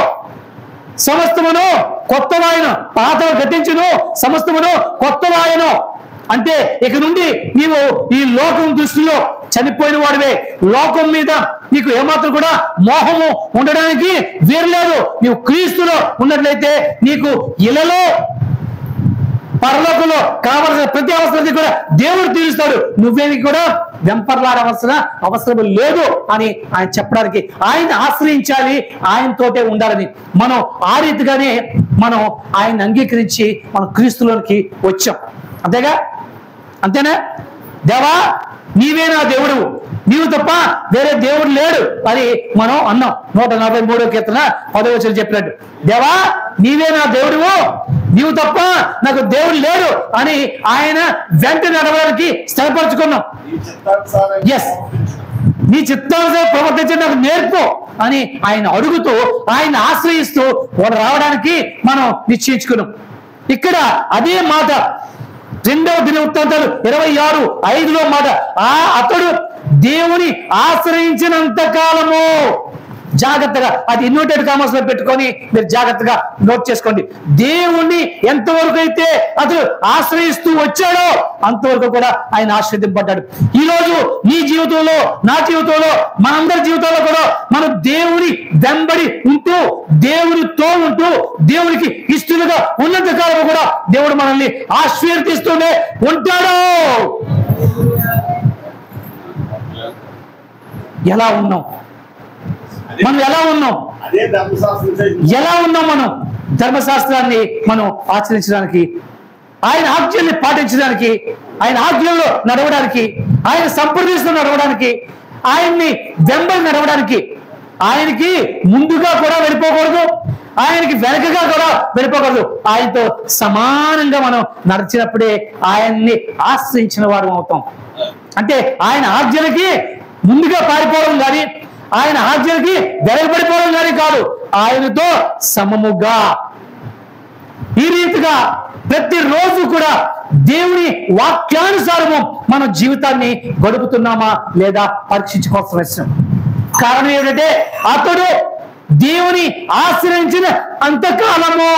సమస్తమును కొత్తవాయను, పాతను గతించును, సమస్తమును కొత్తవాయను. అంటే ఇక నుండి నీవు ఈ లోకం దృష్టిలో చనిపోయిన వాడివే. లోకం మీద నీకు ఏమాత్రం కూడా మోహము ఉండడానికి వీరలేదు. నీవు క్రీస్తులో ఉన్నట్లయితే నీకు ఇలలో పరలోకంలో కావలసిన ప్రతి అవసరం కూడా దేవుడు తీరుస్తాడు. నువ్వేమి కూడా వెంపర్లాడవలసిన అవసరం లేదు అని ఆయన చెప్పడానికి, ఆయన ఆశ్రయించాలి, ఆయనతోటే ఉండాలని. మనం ఆ రీతిగానే మనం ఆయన అంగీకరించి మనం క్రీస్తులోనికి వచ్చాం. అంతేనా? దేవా నీవే నా దేవుడు, నీవు తప్ప వేరే దేవుడు లేడు అని మనం అన్నాం. 143వ కీర్తన 10వ వచనం చెప్పినట్టు, దేవా నీవే నా దేవుడు, నీవు తప్ప నాకు దేవుడు లేడు అని ఆయన వెంట నడవడానికి స్థిరపరచుకున్నాం. ఎస్, నీ చిత్తానుసారం ప్రవర్తించి నాకు నేర్పు అని ఆయన అడుగుతూ ఆయన ఆశ్రయిస్తూ రావడానికి మనం నిశ్చయించుకున్నాం. ఇక్కడ అదే మాట 2వ దినవృత్తాంతాలు 26:5 మాట, అతడు దేవుని ఆశ్రయించినంత కాలము. జాగ్రత్తగా అది ఇన్వర్టెడ్ కామర్స్ లో పెట్టుకొని మీరు జాగ్రత్తగా నోట్ చేసుకోండి. దేవుణ్ణి ఎంతవరకు అయితే అతడు ఆశ్రయిస్తూ వచ్చాడో అంతవరకు కూడా ఆయన ఆశ్రయింపబడ్డాడు. ఈ రోజు నీ జీవితంలో, నా జీవితంలో, మనందరి జీవితంలో కూడా మనం దేవుని వెంబడి ఉంటూ దేవునితో ఉంటూ దేవునికి ఇష్టలుగా ఉన్నంత కాలం కూడా దేవుడు మనల్ని ఆశీర్వదిస్తూనే ఉంటాడు. ఎలా ఉన్నాం మనం? ఎలా ఉన్నాం? మనం ధర్మశాస్త్రాన్ని మనం ఆచరించడానికి, ఆయన ఆజ్ఞల్ని పాటించడానికి, ఆయన ఆజ్ఞల్లో నడవడానికి, ఆయన సంప్రదిస్తూ నడవడానికి, ఆయన్ని వెంబడి నడవడానికి, ఆయనకి ముందుగా కూడా వెళ్ళిపోకూడదు, ఆయనకి వెనకగా కూడా వెళ్ళిపోకూడదు. ఆయనతో సమానంగా మనం నడిచినప్పుడే ఆయన్ని ఆశ్రయించిన వారు అవుతాం. అంటే ఆయన ఆజ్ఞలకి ముందుగా పారిపోవడం కానీ, ఆయన ఆజ్ఞలకి వెనకబడిపోవడం కానీ కాదు, ఆయనతో సమముగా. ఈ రీతిగా ప్రతిరోజు కూడా దేవుని వాక్యానుసారము మన జీవితాన్ని గడుపుతున్నామా లేదా పరీక్షించుకోవాల్సిన విషయం. కారణం ఏమిటంటే అతడు దేవుని ఆశ్రయించిన అంతకాలము,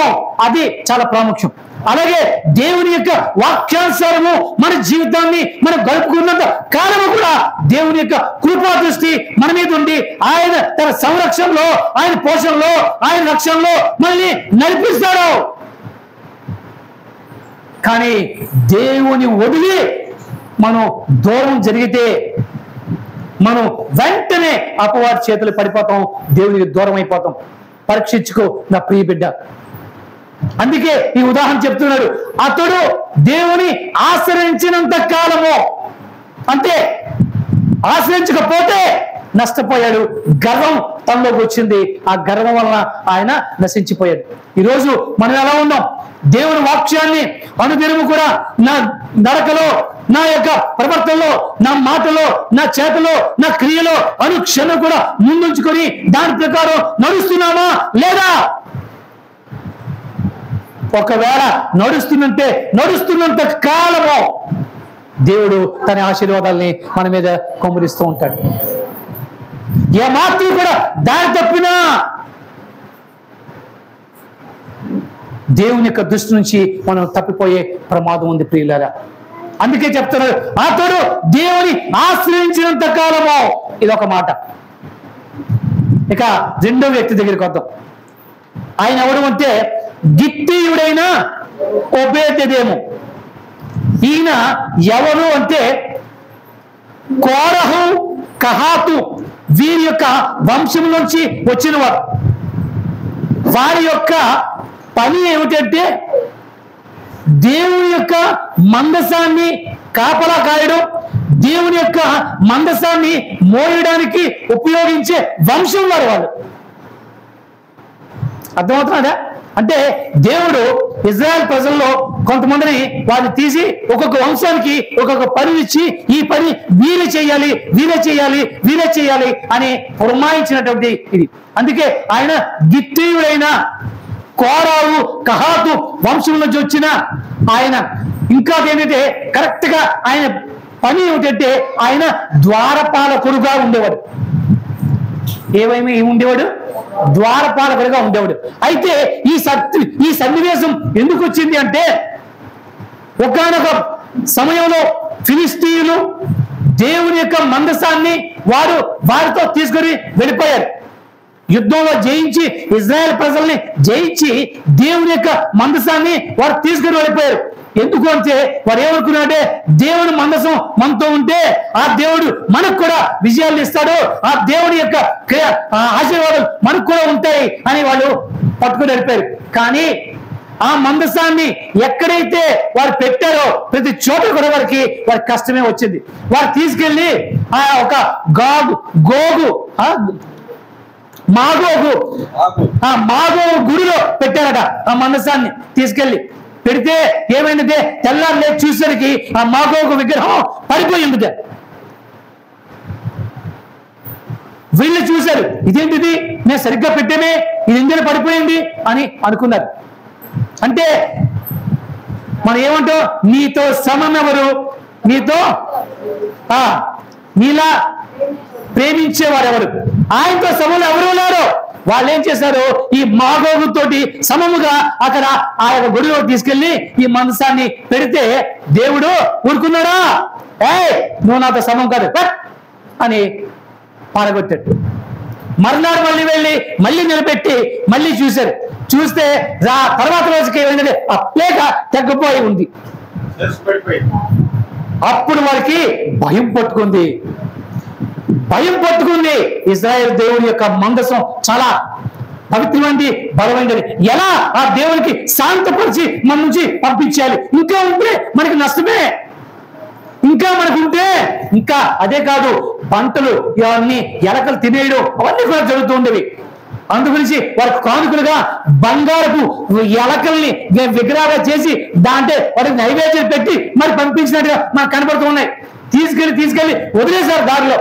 అది చాలా ప్రాముఖ్యం. అలాగే దేవుని యొక్క వాక్యానుసారము మన జీవితాన్ని మనం గడుపుకున్నంత కాలము కూడా దేవుని యొక్క కృపా దృష్టి మన మీద ఉండి ఆయన తన సంరక్షణలో, ఆయన పోషణలో, ఆయన రక్షణలో మనల్ని నడిపిస్తాడు. కానీ దేవుని వదిలి మనం దూరం జరిగితే మనం వెంటనే అపవాది చేతులు పడిపోతాం, దేవునికి దూరం అయిపోతాం. పరీక్షించుకో నా ప్రియ బిడ్డ. అందుకే ఈ ఉదాహరణ చెప్తున్నాడు, అతడు దేవుని ఆశ్రయించినంత కాలము. అంతే. ఆశ్రయించకపోతే నష్టపోయాడు. గర్వం తనలోకి వచ్చింది. ఆ గర్వం వలన ఆయన నశించిపోయాడు. ఈరోజు మనం ఎలా ఉన్నాం? దేవుని వాక్యాన్ని అనుదినము కూడా నా నడకలో, నా యొక్క ప్రవర్తనలో, నా మాటలో, నా చేతలో, నా క్రియలో అనుక్షణం కూడా ముందుంచుకొని దాని ప్రకారం నడుస్తున్నామా లేదా? ఒకవేళ నడుస్తున్నంత కాలము దేవుడు తన ఆశీర్వాదాల్ని మన మీద కుమ్మరిస్తూ ఉంటాడు. ఏమాత్రం కూడా దారి తప్పినా దేవుని యొక్క దృష్టి నుంచి మనం తప్పిపోయే ప్రమాదం ఉంది ప్రియులారా. అందుకే చెప్తున్నారు, అతడు దేవుని ఆశ్రయించినంత కాలము. ఇదొక మాట. ఇక రెండో వ్యక్తి దగ్గరికి వద్దాం. ఆయన ఎవడు అంటే గిత్తీయుడైన ఓబేదెదోము. ఈయన ఎవరు అంటే కోరహు, కహాతు వీరి యొక్క వంశం నుంచి వచ్చిన వారు. వారి యొక్క పని ఏమిటంటే దేవుని యొక్క మందసాన్ని కాపలా కాయడం, దేవుని యొక్క మందసాన్ని మోయడానికి ఉపయోగించే వంశం వారు వాళ్ళు. అర్థమవుతున్నాడా? అంటే దేవుడు ఇజ్రాయెల్ ప్రజల్లో కొంతమందిని వారిని తీసి ఒక్కొక్క వంశానికి ఒక్కొక్క పని ఇచ్చి, ఈ పని వీరే చేయాలి, వీరే చేయాలి, వీరే చేయాలి అని పురమాయించినటువంటి ఇది. అందుకే ఆయన గిత్తీయుడైన కోరావు, కహాతు వంశం నుంచి వచ్చిన ఆయన. ఇంకా ఏంటంటే కరెక్ట్ గా ఆయన పని ఏమిటంటే ఆయన ద్వారపాలకుడుగా ఉండేవాడు. ఏముండేవాడు? ద్వారపాలకుడిగా ఉండేవాడు. అయితే ఈ సన్నివేశం ఎందుకు వచ్చింది అంటే ఒకానొక సమయంలో ఫిలిస్తీయులు దేవుని యొక్క మందసాన్ని వారితో తీసుకొని వెళ్ళిపోయారు. యుద్ధంలో జయించి ఇజ్రాయెల్ ప్రజల్ని జయించి దేవుని యొక్క మందసాన్ని వారు తీసుకుని వెళ్ళిపోయారు. ఎందుకు అంటే వారు ఏమనుకున్నారంటే దేవుని మందసం మనతో ఉంటే ఆ దేవుడు మనకు కూడా విజయాలు ఇస్తాడు, ఆ దేవుని యొక్క ఆశీర్వాదాలు మనకు కూడా ఉంటాయి అని వాళ్ళు పట్టుకుని వెళ్ళిపోయారు. కానీ ఆ మందసాన్ని ఎక్కడైతే వారు పెట్టారో ప్రతి చోట కూడా వారికి కష్టమే వచ్చింది. వారు తీసుకెళ్లి ఆ ఒక మాగోగు గుడిలో పెట్టారట. ఆ మందసాన్ని తీసుకెళ్లి పెడితే ఏమైందంటే తెల్లారు లేచి చూసేసరికి ఆ మాగోగు విగ్రహం పడిపోయింది. వీళ్ళు చూశారు, ఇదేంటిది, నేను సరిగ్గా పెట్టేమే, ఇది ఎందుకు పడిపోయింది అని అనుకున్నారు. అంటే మనం ఏమంటాం, నీతో సమం ఎవరు, నీలా ప్రేమించేవారు ఎవరు, ఆయనతో సమం ఎవరు లేరు. వాళ్ళు ఏం చేశారు, ఈ మాగోగు తోటి సమముగా అక్కడ ఆ యొక్క గుడిలో తీసుకెళ్లి ఈ మందసాన్ని పెడితే దేవుడు ఊరుకున్నాడా? నువ్వు నాతో సమం కాదు అని పారగొట్టాడు. మర్నాడు మళ్ళీ నిలబెట్టి మళ్ళీ చూశారు. చూస్తే తర్వాత రోజుకి ఏమైందంటే ఆ ప్లేక తగ్గిపోయి ఉంది. అప్పుడు వారికి భయం పట్టుకుంది. ఇజ్రాయెల్ దేవుడి యొక్క మందసం చాలా పవిత్రమైనది, బలమైనది. ఎలా ఆ దేవునికి శాంతపరిచి మన నుంచి పంపించాలి? ఇంకా ఉంటే మనకి నష్టమే. ఇంకా అదే కాదు, పంటలు ఇవన్నీ ఎలకలు తినేయడం అవన్నీ కూడా జరుగుతూ ఉండేవి. అందుగురించి వారికి కానుకలుగా బంగారపు ఎలకల్ని విగ్రహాలుగా చేసి దాంట్లో వాటికి నైవేద్యం పెట్టి మరి పంపించినట్టుగా మనకు కనబడుతూ ఉన్నాయి. తీసుకెళ్లి వదిలేశారు దారిలో.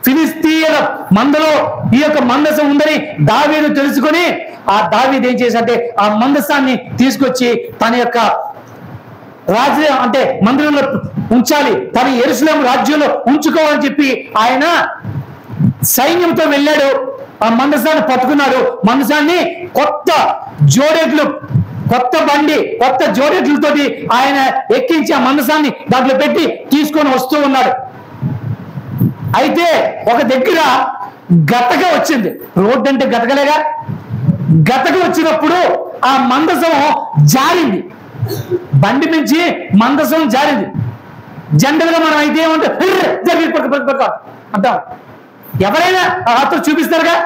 ఫిలిస్తీయుల మందలో ఈ యొక్క మందసం ఉందని దావీదు తెలుసుకొని ఆ దావీదు ఏం చేశాడంటే ఆ మందసాన్ని తీసుకొచ్చి తన యొక్క రాజ్యం అంటే మందిరంలో ఉంచాలి, తన యెరూషలేము రాజ్యంలో ఉంచుకోవాలని చెప్పి ఆయన సైన్యంతో వెళ్ళాడు. ఆ మందసాన్ని పట్టుకున్నాడు. మందసాన్ని కొత్త జోడెట్లతోటి ఆయన ఎక్కించి ఆ మందసాన్ని దాంట్లో పెట్టి తీసుకొని వస్తూ ఉన్నాడు. అయితే ఒక దగ్గర గతక వచ్చింది. రోడ్డు అంటే గతకలేగా. గతక వచ్చినప్పుడు ఆ మందసం జారింది. బండి నుంచి మందసం జారింది. జనరల్ గా మనం అయితే ఏమంటే అంటాం, ఎవరైనా ఆతో చూపిస్తారుగా.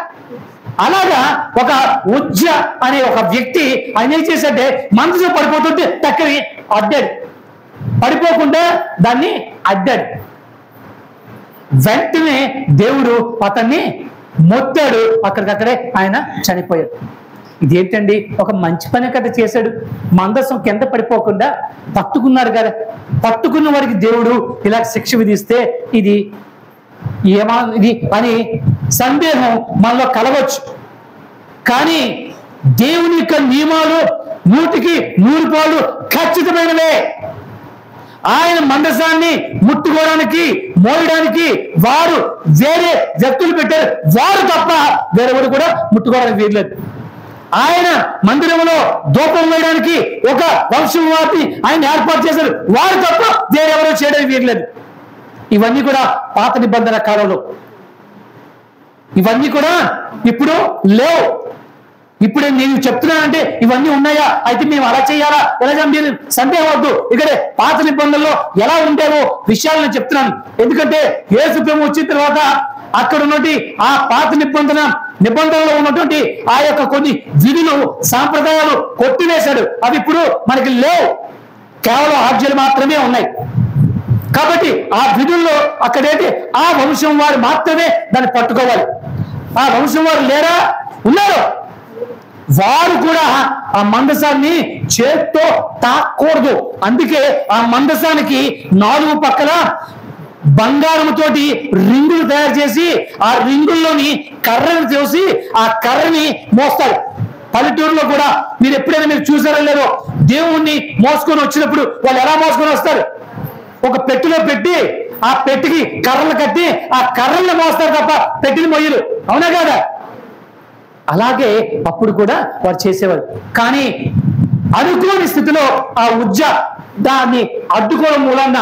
అలాగా ఒక ఉజ్జ అనే ఒక వ్యక్తి ఆయన ఏం చేశాడంటే మందసం పడిపోతుంటే టక్కని అడ్డాడు. పడిపోకుండా దాన్ని అడ్డాడు. వెంటనే దేవుడు అతన్ని మొత్తాడు, అక్కడికక్కడే ఆయన చనిపోయాడు. ఇదేంటండి, ఒక మంచి పని కదా చేశాడు. మందసం కింద పడిపోకుండా పట్టుకున్నాడు కదా, పట్టుకున్న వారికి దేవుడు ఇలా శిక్ష విధిస్తే ఇది ఇది అని సందేహం మనలో కలవచ్చు. కానీ దేవుని యొక్క నియమాలు 100కి 100 ఖచ్చితమైనవే. ఆయన మందసాన్ని ముట్టుకోవడానికి మోయడానికి వారు వేరే వ్యక్తులు పెట్టారు, వారు తప్ప వేరెవరు కూడా ముట్టుకోవడానికి వీల్లేదు. ఆయన మందిరంలో ధూపం వేయడానికి ఒక వంశం వారిని ఆయన ఏర్పాటు చేశారు, వారు తప్ప వేరెవరో చేయడానికి వీల్లేదు. ఇవన్నీ కూడా పాత నిబంధన కాలంలో, ఇవన్నీ కూడా ఇప్పుడు లేవు. ఇప్పుడే నేను చెప్తున్నానంటే ఇవన్నీ ఉన్నాయా, అయితే మేము అలా చేయాలా ఎలా మీరు సందేహం వద్దు. ఇక్కడే పాత నిబంధనలో ఎలా ఉండేవో విషయాలు నేను చెప్తున్నాను. ఎందుకంటే యేసు ప్రభువు వచ్చిన తర్వాత అక్కడ ఉన్నటువంటి ఆ పాత నిబంధనలో ఉన్నటువంటి ఆ యొక్క కొన్ని విధులు సాంప్రదాయాలు కొట్టివేశాడు. అవి ఇప్పుడు మనకి లేవు, కేవలం ఆజ్ఞలు మాత్రమే ఉన్నాయి. కాబట్టి ఆ విధుల్లో అక్కడేంటి ఆ వంశం వారు మాత్రమే దాన్ని పట్టుకోవాలి. ఆ వంశం వారు లేరా, ఉన్నారు. వారు కూడా ఆ మందసాన్ని చేత్తో తాకూడదు. అందుకే ఆ మందసానికి 4 పక్కల బంగారంతోటి రింగులు తయారు చేసి ఆ రింగుల్లోని కర్రను చేసి ఆ కర్రని మోస్తారు. పల్లెటూరులో కూడా మీరు ఎప్పుడైనా మీరు చూసారో లేదో, దేవుణ్ణి మోసుకొని వచ్చినప్పుడు వాళ్ళు ఎలా మోసుకొని వస్తారు, ఒక పెట్టెలో పెట్టి ఆ పెట్టికి కర్రలు కట్టి ఆ కర్రలను మోస్తారు తప్ప పెట్టిని మొయ్యలు, అవునా కాదా? అలాగే అప్పుడు కూడా వారు చేసేవారు. కానీ అనుకోని స్థితిలో ఆ ఉజ్జ దాన్ని అడ్డుకోవడం మూలన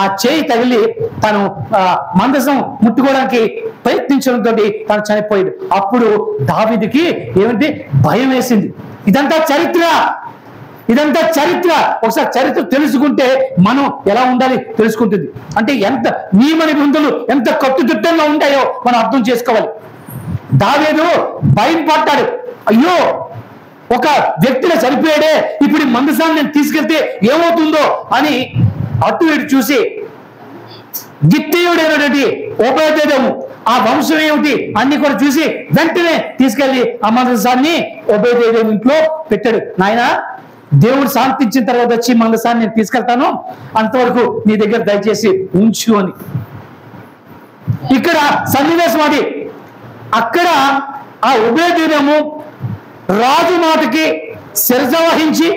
ఆ చేయి తగిలి తను మందసం ముట్టుకోవడానికి ప్రయత్నించడంతో తను చనిపోయాడు. అప్పుడు దావీదుకి ఏమిటి భయం వేసింది. ఇదంతా చరిత్ర, ఇదంతా చరిత్ర. ఒకసారి చరిత్ర తెలుసుకుంటే మనం ఎలా ఉండాలి తెలుసుకుంటుంది. అంటే ఎంత నియమ నిబంధనలు ఎంత కట్టుదిట్టంగా ఉంటాయో మనం అర్థం చేసుకోవాలి. దావీదు భయం పడ్డాడు. అయ్యో, ఒక వ్యక్తిని చనిపోయాడే, ఇప్పుడు ఈ మందసాన్ని నేను తీసుకెళ్తే ఏమవుతుందో అని అటు ఇటు చూసి గిత్తీయుడైనటువంటి ఓబేదేదోము ఆ వంశం ఏమిటి అన్ని కూడా చూసి వెంటనే తీసుకెళ్లి ఆ మందసాన్ని ఓబేదేదోము ఇంట్లో పెట్టాడు. నాయన, దేవుడు శాంతించిన తర్వాత వచ్చి మందసాన్ని నేను తీసుకెళ్తాను, అంతవరకు నీ దగ్గర దయచేసి ఉంచు అని. ఇక్కడ సన్నివేశం అది. అక్కడ ఆ ఓబేదేదోము రాజు మాటకి శిరస వహించి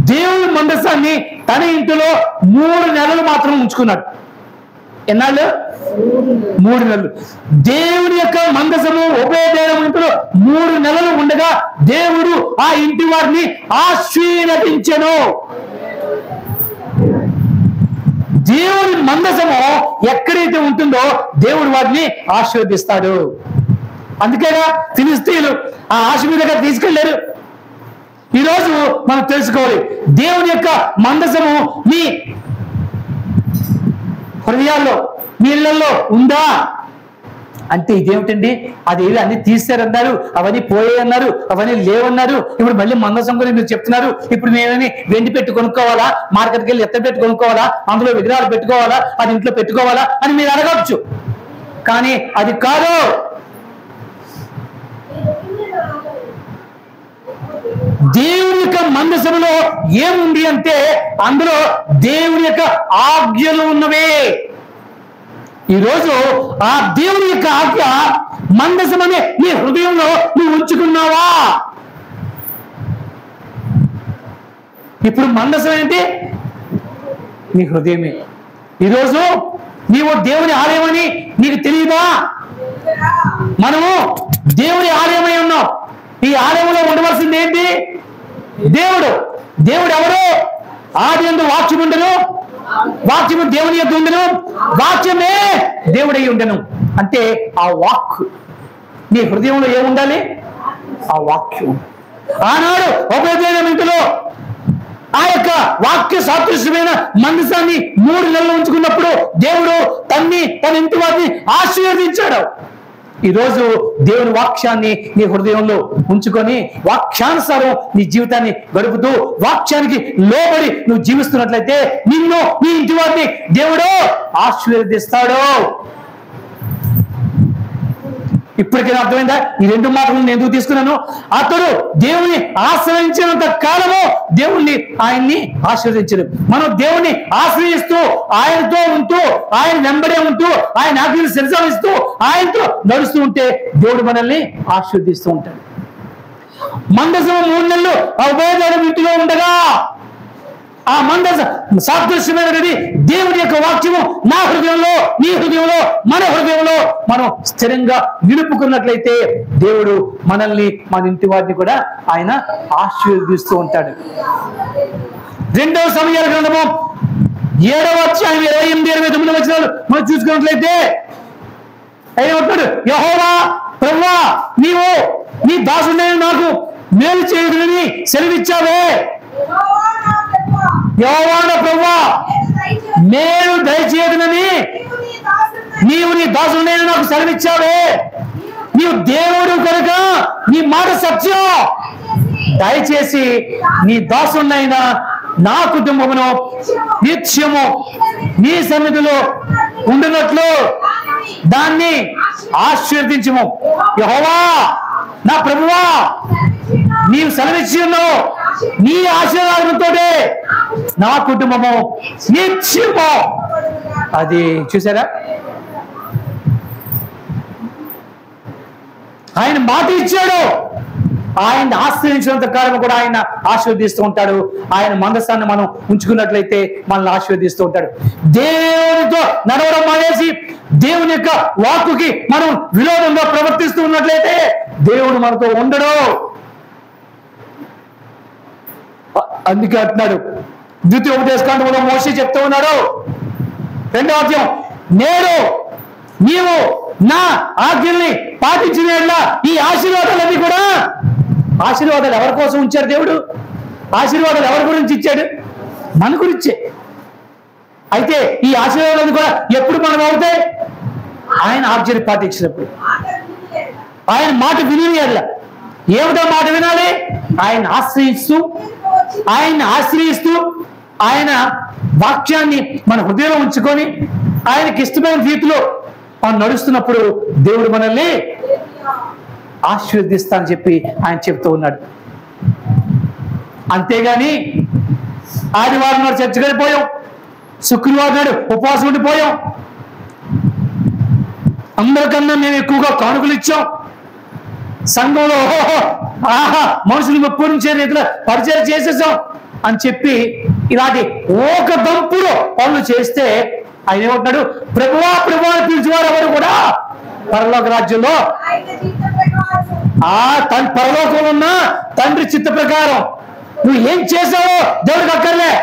దేవుని మందసాన్ని తన ఇంటిలో 3 నెలలు మాత్రం ఉంచుకున్నాడు. ఎన్నాళ్ళు? 3 నెలలు. దేవుని యొక్క మందసము ఓబేదేదోము ఇంటిలో 3 నెలలు ఉండగా దేవుడు ఆ ఇంటి వారిని ఆశీర్వదించెను. దేవుని మందసము ఎక్కడైతే ఉంటుందో దేవుడు వారిని ఆశీర్వదిస్తాడు. అందుకేగా ఫిలిస్తీయులు ఆ ఆశ మీదగా తీసుకెళ్లారు. ఈరోజు మనం తెలుసుకోవాలి, దేవుని యొక్క మందసము మీ హృదయాల్లో మీ ఇళ్లలో ఉందా అంటే ఇదేమిటండి, అదేవి అన్ని తీస్తారన్నారు, అవన్నీ పోయాయన్నారు, అవన్నీ లేవన్నారు. ఇప్పుడు మళ్ళీ మందసం గురించి మీరు చెప్తున్నారు. ఇప్పుడు మేమేమి వెండి పెట్టి కొనుక్కోవాలా, మార్కెట్కి వెళ్ళి ఎత్త పెట్టి కొనుక్కోవాలా, అందులో విగ్రహాలు పెట్టుకోవాలా, అది ఇంట్లో పెట్టుకోవాలా అని మీరు అడగవచ్చు. కానీ అది కాదు. దేవుని యొక్క మందసములో ఏముంది అంటే అందులో దేవుని యొక్క ఆజ్ఞలు ఉన్నవే. ఈరోజు ఆ దేవుని యొక్క ఆజ్ఞ మందసమనే నీ హృదయంలో నువ్వు ఉంచుకున్నావా? ఇప్పుడు మందసం ఏంటి? నీ హృదయమే. ఈరోజు నీవు దేవుని ఆలయమని నీకు తెలియదా? మనము దేవుని ఆలయమై ఉన్నాం. ఈ ఆలయంలో ఉండవలసింది ఏంటి? దేవుడు. దేవుడు ఎవరు? ఆది యందు వాక్యం ఉండెను, వాక్యము దేవుని యొద్ద ఉండెను, వాక్యమే దేవుడై ఉండెను. అంటే ఆ వాక్ నీ హృదయంలో ఏముండాలి? ఆ వాక్యం. ఆనాడు ఓబేదేదోము ఇంటిలో ఆ యొక్క వాక్య సాదృశ్యమైన మందసాన్ని 3 నెలలు ఉంచుకున్నప్పుడు దేవుడు తన ఇంటి వారిని ఆశీర్వదించాడు. ఈరోజు దేవుని వాక్యాన్ని నీ హృదయంలో ఉంచుకొని వాక్యానుసారం నీ జీవితాన్ని గడుపుతూ వాక్యానికి లోబడి నువ్వు జీవిస్తున్నట్లయితే నిన్ను నీ ఇంటి వారిని దేవుడు ఆశీర్వదిస్తాడు. ఇప్పటికైనా అర్థమైందా ఈ రెండు మాటలు నేను ఎందుకు తీసుకున్నాను? అతడు దేవుని ఆశ్రయించినంత కాలము ఆయన్ని ఆశీర్వదించడు. మనం దేవుని ఆశ్రయిస్తూ ఆయనతో ఉంటూ ఆయన వెంబడే ఉంటూ ఆయన ఆజ్ఞలు శిరసాలిస్తూ ఆయనతో నడుస్తూ ఉంటే దేవుడు మనల్ని ఆశీర్వదిస్తూ ఉంటాడు. మందసం 3 నెలలు ఉభయదేవుడు ఇంటిలో ఉండగా ఆ మందస సాదృశ్యమైనది దేవుని యొక్క వాక్యము నా హృదయంలో నీ హృదయంలో మన హృదయంలో మనం స్థిరంగా నిలుపుకున్నట్లయితే దేవుడు మనల్ని మన ఇంటి వారిని కూడా ఆయన ఆశీర్వదిస్తూ ఉంటాడు. 2వ సమయాల గ్రంథము 7వ అధ్యాయం 28-29 వచనాలు మనం చూసుకున్నట్లయితే ఏమంటాడు? యెహోవా ప్రభువా నీవు నీ దాసుడైన నాకు మేలు చేయుదునని సెలవిచ్చావే. యెహోవా ప్రభువా నేను దయచేయదునని నీవు నీ దాసుడైన నాకు సెలవిచ్చావే. నీవు దేవుడు కనుక నీ మాట సత్యం. దయచేసి నీ దాసుడైన నా కుటుంబమును నిత్యము నీ సన్నిధిలో ఉండునట్లు దాన్ని ఆశీర్వదించుము. యెహోవా నా ప్రభువా నీవు సెలవిచ్చి ఉన్నావు. నీ ఆశీర్వాదంతో నా కుటుంబము నిత్యము. అది చూసారా? ఆయన మాట ఇచ్చాడు. ఆయన ఆశ్రయించినంత కాలం కూడా ఆయన ఆశీర్వదిస్తూ ఉంటాడు. ఆయన మందసాన్ని మనం ఉంచుకున్నట్లయితే మనల్ని ఆశీర్వదిస్తూ ఉంటాడు. దేవునితో నడవడం మానేసి దేవుని యొక్క వాక్కుకి మనం విరోధంగా ప్రవర్తిస్తూ ఉన్నట్లయితే దేవుడు మనతో ఉండడు. అందుకే అంటున్నాడు ద్వితీయోపదేశకాండంలో మోషే చెప్తూ ఉన్నాడు 2వ అధ్యాయం, నీవు నా ఆజ్ఞల్ని పాటించిన ఈ ఆశీర్వాదాలన్నీ కూడా, ఆశీర్వాదాలు ఎవరి కోసం ఉంచారు దేవుడు? ఆశీర్వాదాలు ఎవరి గురించి ఇచ్చాడు? మన గురించే. అయితే ఈ ఆశీర్వాదాలు కూడా ఎప్పుడు మనం అవుతాయి? ఆయన ఆజ్ఞని పాటించినప్పుడు, ఆయన మాట వినియాల. ఏమిటో మాట వినాలి? ఆయన ఆశ్రయిస్తూ ఆయన వాక్యాన్ని మన హృదయంలో ఉంచుకొని ఆయనకి ఇష్టమైన రీతిలో మనం నడుస్తున్నప్పుడు దేవుడు మనల్ని ఆశీర్వదిస్తానని చెప్పి ఆయన చెప్తూ ఉన్నాడు. అంతేగాని ఆదివారం నాడు చర్చికి వెళ్ళిపోయాం, శుక్రవారం నాడు ఉపవాసం ఉండిపోయాం, అందరికన్నా మేము ఎక్కువగా కానుకలు ఇచ్చాం, సంఘంలో మనుషులు మెప్పించే రీతిలో పరిచయం చేసేసాం అని చెప్పి ఇలాంటి ఒక దంపుడు పనులు చేస్తే ఆయన ఏమంటున్నాడు? ప్రభువా ప్రభువా అని పిలిచేవారు ఎవరు కూడా పరలోక రాజ్యంలో పరలోకంలో ఉన్న తండ్రి చిత్త ప్రకారం నువ్వు ఏం చేసావో దేవుడికి అక్కర్లే.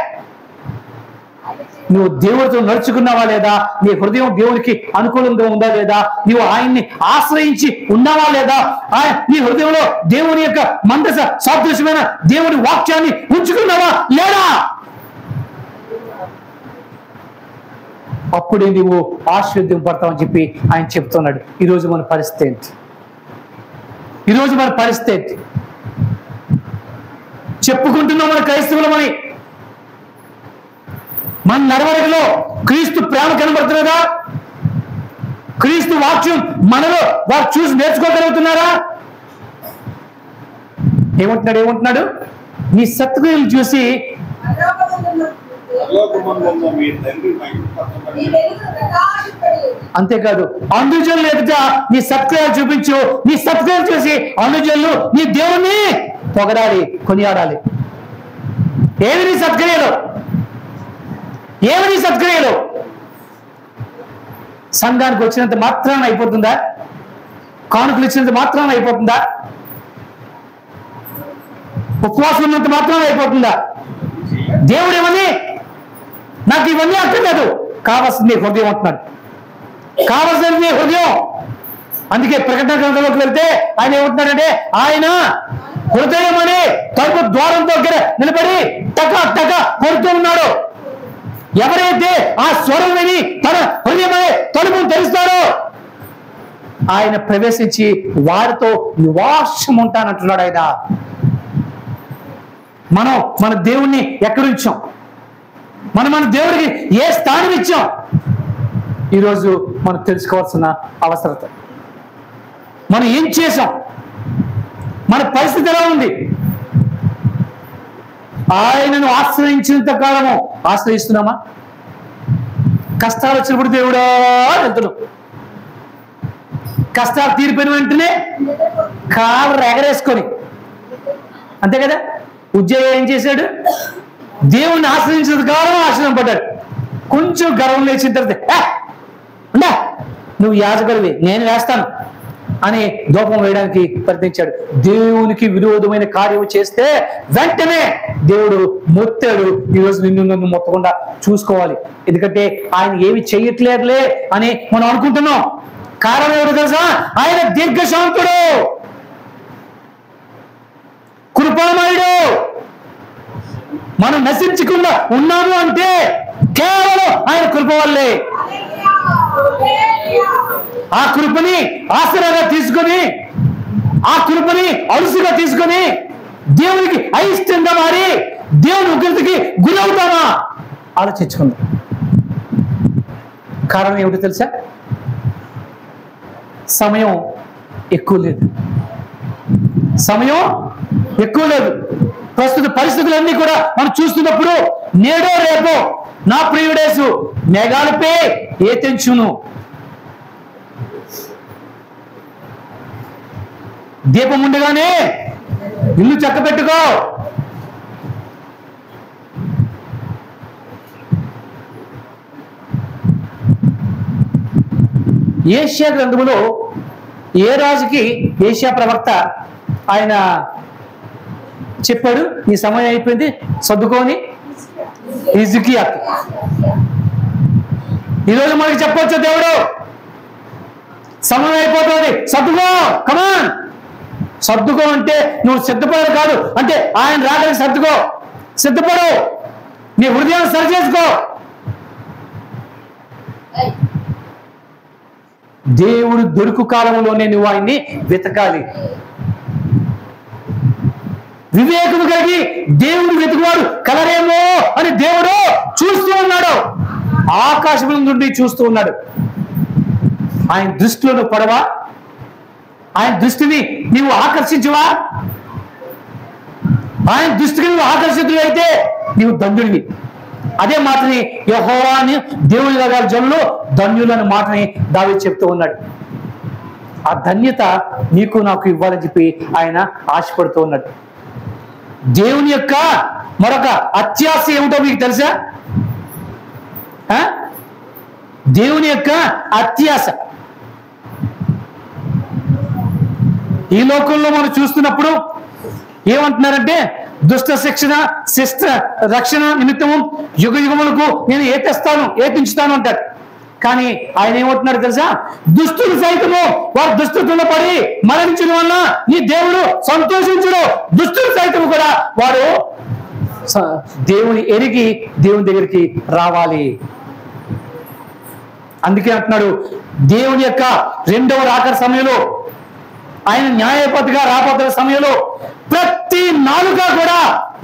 నువ్వు దేవుడితో నడుచుకున్నావా లేదా? నీ హృదయం దేవునికి అనుకూలంగా ఉందా లేదా? నీవు ఆయన్ని ఆశ్రయించి ఉన్నావా లేదా? నీ హృదయంలో దేవుని యొక్క మందస సాదృశ్యమైన దేవుని వాక్యాన్ని ఉంచుకున్నావా లేదా? అప్పుడే నువ్వు ఆశీర్వదింపడతావని చెప్పి ఆయన చెప్తున్నాడు. ఈరోజు మన పరిస్థితి ఏంటి? చెప్పుకుంటున్నాం మన క్రైస్తవులమని. మన నడవడికలో క్రీస్తు ప్రేమ కనబడుతున్నదా? క్రీస్తు వాక్యం మనలో వారు చూసి నేర్చుకోగలుగుతున్నారా? ఏమంటున్నాడు? నీ సత్క్రియలు చూసి అంతేకాదు అందుజనులు ఎదుట నీ సత్క్రియలు చూపించు. నీ సత్క్రియలు చూసి అందుజనులు నీ దేవుణ్ణి పొగడాలి, కొనియాడాలి. ఏమి నీ సత్క్రియలు? సంఘానికి వచ్చినంత మాత్రాన అయిపోతుందా? కానుకలు ఇచ్చినంత మాత్రాన అయిపోతుందా? ఉపవాసం ఉన్నంత మాత్రాన అయిపోతుందా? దేవుడు ఏమని నాకు ఇవన్నీ అక్కర్లేదు, కావాల్సింది హృదయం అంటున్నాడు. కావాల్సింది హృదయం. అందుకే ప్రకటన గ్రంథంలోకి వెళ్తే ఆయన ఏమంటున్నాడంటే ఆయన హృదయం అనే తలుపు ద్వారం దగ్గర నిలబడి టక టక కొడుతూ ఉన్నాడు. ఎవరైతే ఆ స్వరం విని తన హృదయమనే తలుపును తెరుస్తారో ఆయన ప్రవేశించి వారితో నివాసం ఉంటానంటున్నాడు ఆయన. మనం మన దేవుణ్ణి ఎక్కడ ఉంచాం? మన దేవుడికి ఏ స్థానం ఇచ్చాం? ఈరోజు మనం తెలుసుకోవాల్సిన అవసరత. మనం ఏం చేసాం? మన పరిస్థితి ఎలా ఉంది? ఆయనను ఆశ్రయించినంత కాలము ఆశ్రయిస్తున్నామా? కష్టాలు వచ్చినప్పుడు దేవుడా వెళ్తున్నాం. కష్టాలు తీరిపోయిన వెంటనే కాళ్ళు ఎగరేసుకొని, అంతే కదా. ఉజ్జయ ఏం చేశాడు? దేవుణ్ణి ఆశ్రయించినంత కాలం ఆశ్రయం పడ్డాడు. కొంచెం గర్వం లేచిన తర్వాత నువ్వు యాజకుడివి, నేను వేస్తాను అని దూపం వేయడానికి ప్రయత్నించాడు. దేవునికి విరోధమైన కార్యం చేస్తే వెంటనే దేవుడు మొత్తాడు. ఈరోజు నన్ను మొత్తకుండా చూసుకోవాలి, ఎందుకంటే ఆయన ఏమి చెయ్యట్లేదులే అని మనం అనుకుంటున్నాం. కారణం ఎవరు తెలుసా? ఆయన దీర్ఘశాంతుడు, కృపామయుడు. మనం నశించకుండా ఉన్నాము అంటే కేవలం ఆయన కృప వల్లే. ఆ కృపని ఆసరాగా తీసుకొని, ఆ కృపని అరుసుగా తీసుకొని దేవునికి అయిష్టంగా మారి దేవుని ఉగ్రతకి గురవుతామా? ఆలోచించుకుందాం. కారణం ఏమిటో తెలుసా? సమయం ఎక్కువ లేదు. సమయం ఎక్కువ లేదు. ప్రస్తుత పరిస్థితులన్నీ కూడా మనం చూస్తున్నప్పుడు నేడో రేపో నా ప్రియుడేసు మేఘాలపై ఏ తెంచును, దీపం ఉండగానే ఇల్లు చక్క పెట్టుకో. ఏషియా గ్రంథములో ఏ రాజుకి ఏషియా ప్రవక్త ఆయన చెప్పాడు, నీ సమయం అయిపోయింది సర్దుకోని. హిజ్కియాకి. ఈరోజు మనకి చెప్పొచ్చు, దేవుడు సమయం అయిపోతుంది, సర్దుకో, కమాన్ సర్దుకో అంటే నువ్వు సిద్ధపడదు కాదు, అంటే ఆయన రాగలిగి సర్దుకో, సిద్ధపడు, నీ హృదయాన్ని సరి చేసుకో. దేవుడు దొరుకు కాలంలోనే నువ్వు ఆయన్ని వెతకాలి. వివేకము కలిగి దేవుడు వెతుకువాడు కలరేమో అని దేవుడు చూస్తూ ఉన్నాడు. ఆకాశం నుండి చూస్తూ ఉన్నాడు. ఆయన దృష్టిలో నువ్వు పడవా? ఆయన దృష్టిని నీవు ఆకర్షించవా? ఆయన దృష్టికి నువ్వు ఆకర్షితులైతే నీవు ధన్యుడివి. అదే మాటని యెహోవాని దేవుని రకాల జనులు ధన్యులని మాటని దావీదు చెప్తూ ఉన్నాడు. ఆ ధన్యత నీకు నాకు ఇవ్వాలని చెప్పి ఆయన ఆశపడుతూ ఉన్నాడు. దేవుని యొక్క మరొక అత్యాశ ఏమిటో మీకు తెలుసా? దేవుని యొక్క అత్యాశ. ఈ లోకంలో మనం చూస్తున్నప్పుడు ఏమంటున్నారంటే, దుష్ట శిక్షణ శిష్ట రక్షణ నిమిత్తము యుగ యుగములకు నేను ఏతించుతాను అంటాడు. కానీ ఆయన ఏమంటున్నాడు తెలుసా? దుష్టులు సైతము వారు దుష్టత్వంలో పడి మరణించడం వల్ల నీ దేవుడు సంతోషించడు. దుష్టులు సైతము కూడా వారు దేవుని ఎరిగి దేవుని దగ్గరికి రావాలి. అందుకే అంటున్నాడు, దేవుని యొక్క రెండవ రాకడ సమయంలో, ఆయన న్యాయపతిగా రాబోతున్న సమయంలో ప్రతి నాలుక కూడా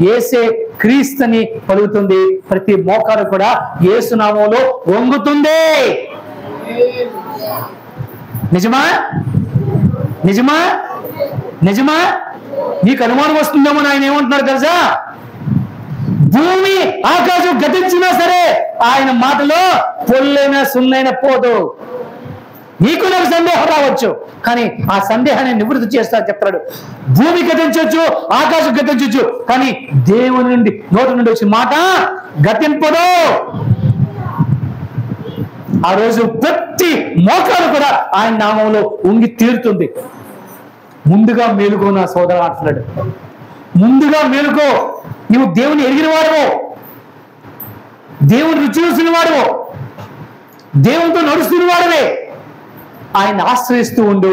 యేసే క్రీస్తుని పలుకుతుంది. ప్రతి మోకాలు కూడా యేసు నామములో వంగుతుంది. నిజమా? నిజమా? నిజమా? నీకు అనుమానం వస్తుందేమో. ఆయన ఏమంటున్నారు తెలుసా? భూమి ఆకాశం గతించినా సరే ఆయన మాటలో పొల్లైన సున్నైన పోదు. నీకు నాకు సందేహం రావచ్చు, కానీ ఆ సందేహాన్ని నివృత్తి చేస్తా చెప్తాడు. భూమి గతించవచ్చు, ఆకాశం గతించవచ్చు, కానీ దేవుని నుండి నోటి నుండి వచ్చిన మాట గతింపదు. ఆ రోజు ప్రతి మోకాలు కూడా ఆయన నామంలో ఉంగి తీరుతుంది. ముందుగా మేలుకో నా సోదరు అంటున్నాడు. ముందుగా మేలుకో. నువ్వు దేవుని ఎరిగిన వాడవు, దేవుని రుచి చూసిన వాడవు, దేవునితో నడుస్తున్న వాడవే. ఆయన ఆశ్రయిస్తూ ఉండు.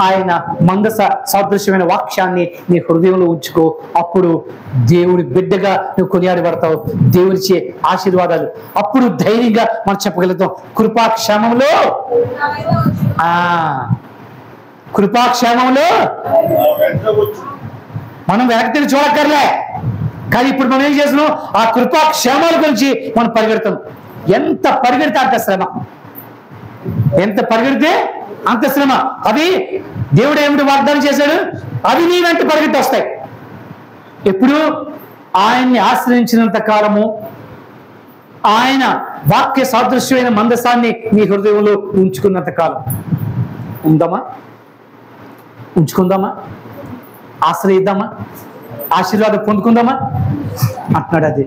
ఆయన మందస సదృశ్యమైన వాక్యాన్ని నీ హృదయంలో ఉంచుకో. అప్పుడు దేవుడి బిడ్డగా నువ్వు కొనియాడబడతావు. దేవుడిచ్చే ఆశీర్వాదాలు అప్పుడు ధైర్యంగా మనం చెప్పగలుగుతాం. కృపాక్షేమంలో కృపాక్షేమంలో మనం వెనక్కి చూడక్కర్లే. కానీ ఇప్పుడు మనం ఏం చేస్తున్నాం? ఆ కృపాక్షేమాల గురించి మనం పరిగెడుతున్నాం. ఎంత పరిగెడితే అంత శ్రమ, ఎంత పరిగెడితే అంత శ్రమ. అవి దేవుడు ఏమిటి వాగ్దానం చేశాడు? అవి నీ వెంట పరిగెత్తి వస్తాయి. ఎప్పుడు? ఆయన్ని ఆశ్రయించినంత కాలము, ఆయన వాక్య సాదృశ్యమైన మందసాన్ని నీ హృదయంలో ఉంచుకున్నంత కాలం. ఉందామా? ఉంచుకుందామా? ఆశ్రయిద్దామా? ఆశీర్వాదం పొందుకుందామా అంటున్నాడు. అది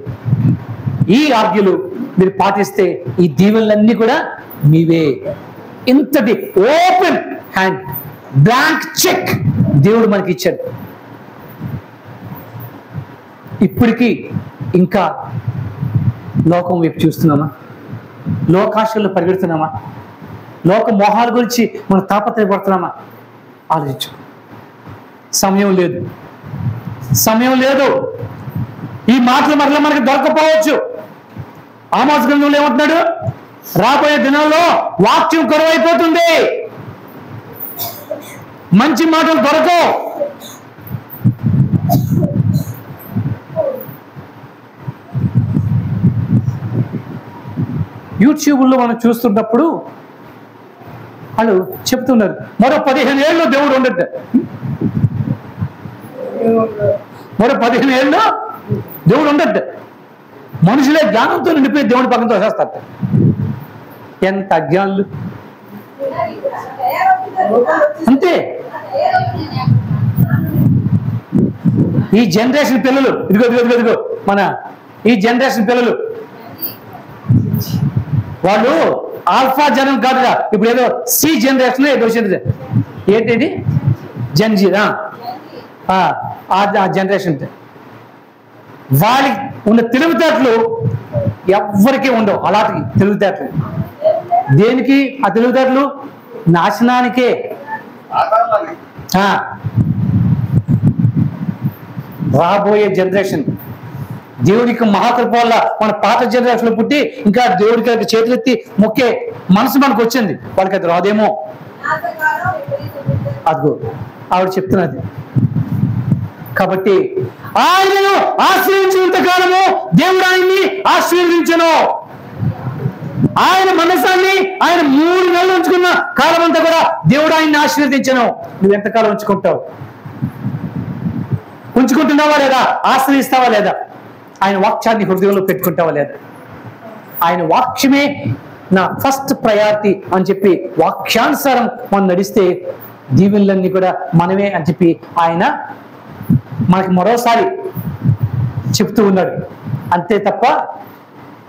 ఈ ఆజ్ఞలు మీరు పాటిస్తే ఈ దీవెనలన్నీ కూడా మీవే. ఇంతటి ఓపెన్ హ్యాండ్, బ్లాంక్ చెక్ దేవుడు మనకి ఇచ్చాడు. ఇప్పటికీ ఇంకా లోకం వైపు చూస్తున్నామా? లోకాశల్లో పరిగెడుతున్నామా? లోక మోహాల గురించి మనం తాపత్రయపడుతున్నామా? ఆలోచించు. సమయం లేదు, సమయం లేదు. ఈ మాటలు మరలా మనకి దొరకపోవచ్చు. ఆమోస్ గ్రంథంలో ఏమంటున్నాడు? రాబోయే దినంలో వాక్యం కరువైపోతుంది, మంచి మాటలు దొరకవు. యూట్యూబ్లో మనం చూస్తున్నప్పుడు వాళ్ళు చెప్తున్నారు మరో 15 ఏళ్ళు దేవుడు ఉండద్దు, మరో 15 ఏళ్ళు దేవుడు ఉండద్దు. మనుషులే జ్ఞానంతో నిండిపోయి దేవుడి పక్కన తోసేస్తారు. ఎంత అజ్ఞానులు! అంతే. ఈ జనరేషన్ పిల్లలు, ఇదిగో ఇదిగో ఇదిగో ఇదిగో మన ఈ జనరేషన్ పిల్లలు, వాళ్ళు ఆల్ఫా జనం కాదుగా, ఇప్పుడు ఏదో సి జనరేషన్ ఏదో వచ్చింది. ఏంటి జన్జీ? ఆ జనరేషన్. వాళ్ళకి ఉన్న తెలివితేటలు ఎవ్వరికీ ఉండవు. అలాంటి తెలివితేటలు దేనికి? ఆ తెలివితేటలు నాశనానికే. రాబోయే జనరేషన్ దేవుడికి మహాకృప వల్ల మన పాత జనరేషన్లో పుట్టి ఇంకా దేవుడికి చేతులెత్తి మొక్కే మనసు మనకు వచ్చింది. వాళ్ళకి అది రాదేమో. అదిగో ఆవిడ చెప్తున్నది. కాబట్టి ఆయనను ఆశీర్వించినంత కాలము దేవుడు ఆయన్ని ఆశీర్వదించను. ఆయన మనసాన్ని ఆయన 3 నెలలు ఉంచుకున్న కాలం అంతా కూడా దేవుడు ఆయన్ని ఆశీర్వదించను. నువ్వు ఎంతకాలం ఉంచుకుంటావు? ఉంచుకుంటున్నావా లేదా? ఆశ్రయిస్తావా లేదా? ఆయన వాక్యాన్ని హృదయంలో పెట్టుకుంటావా లేదా? ఆయన వాక్యమే నా ఫస్ట్ ప్రయారిటీ అని చెప్పి వాక్యానుసారం మనం నడిస్తే దీవెనలన్నీ కూడా మనమే అని చెప్పి ఆయన మనకి మరోసారి చెప్తూ ఉన్నాడు. అంతే తప్ప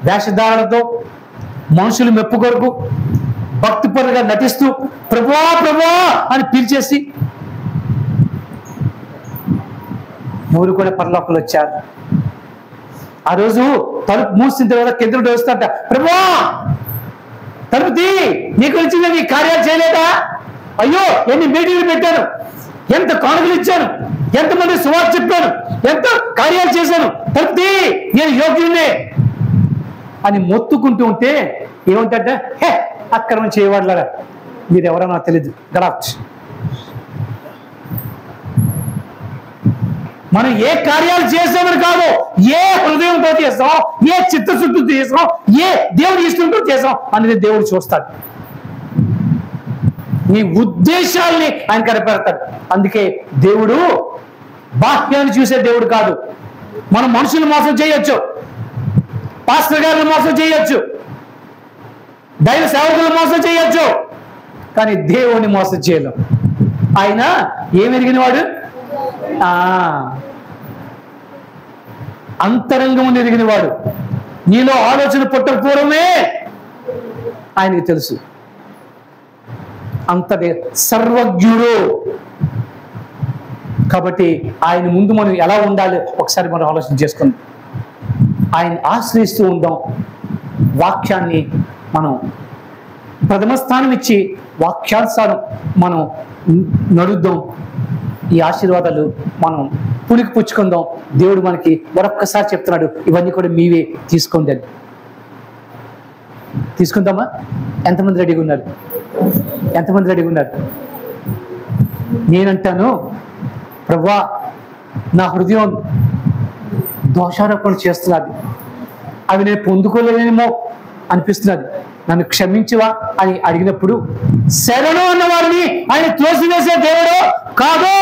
వేషధారణతో మనుషులు మెప్పు కొరకు భక్తిపరుగా నటిస్తూ ప్రభువా ప్రభువా అని పిలిచేసి ఎవరు కూడా పరలోకంలో వచ్చారు. ఆ రోజు తలుపు మూసిన తర్వాత కింద వస్తాట, ప్రభువా తలుపు తీ, నీకు వచ్చింది నీ కార్యాలు చేయలేదా? అయ్యో ఎన్ని మీటింగ్లు పెట్టాను, ఎంత కానుకలు ఇచ్చాను, ఎంతమంది సువార్త చెప్పాను, ఎంత కార్యాలు చేశాను, తలుపు తీ, నేను యోగ్యునే అని మొత్తుకుంటూ ఉంటే ఏమంటే, హే అక్రమం చేయవాళ్ళరా, మీరు ఎవరో నాకు తెలియదు, గడాచ్. మనం ఏ కార్యాలు చేసామని కాదు, ఏ హృదయంతో చేసాం, ఏ చిత్తశుద్ధితో చేసాం, ఏ దేవుడి ఇష్టంతో చేసాం అనేది దేవుడు చూస్తాడు. నీ ఉద్దేశాల్ని ఆయన కనిపెడతాడు. అందుకే దేవుడు బాహ్యాన్ని చూసే దేవుడు కాదు. మనం మనుషులు మోసం చేయొచ్చు, పాస్టర్ గారిని మోసం చేయొచ్చు, దైవ సేవకులను మోసం చేయొచ్చు, కానీ దేవుని మోసం చేయలేం. ఆయన ఏమి ఎరిగినవాడు? అంతరంగం ఎరిగినవాడు. నీలో ఆలోచన పుట్టక పూర్వమే ఆయనకి తెలుసు. అంతటి సర్వజ్ఞుడు. కాబట్టి ఆయన ముందు మనం ఎలా ఉండాలి ఒకసారి మనం ఆలోచన చేసుకుందాం. ఆయన ఆశ్రయిస్తూ ఉందాం. వాక్యాన్ని మనం ప్రథమ స్థానం ఇచ్చి వాక్యానుసారం మనం నడుద్దాం. ఈ ఆశీర్వాదాలు మనం పులికి పుచ్చుకుందాం. దేవుడు మనకి మరొక్కసారి చెప్తున్నాడు, ఇవన్నీ కూడా మీవే, తీసుకోండి అని. తీసుకుందామా? ఎంతమంది రెడీగా ఉన్నారు? ఎంతమంది రెడీగా ఉన్నారు? నేనంటాను, ప్రభువా నా హృదయం దోషారోపణ చేస్తున్నది, అవి నేను పొందుకోలేనేమో అనిపిస్తున్నది, నన్ను క్షమించవా అని అడిగినప్పుడు శరణు అన్న వారిని ఆయన త్రోసివేసే దేవుడు కాదు.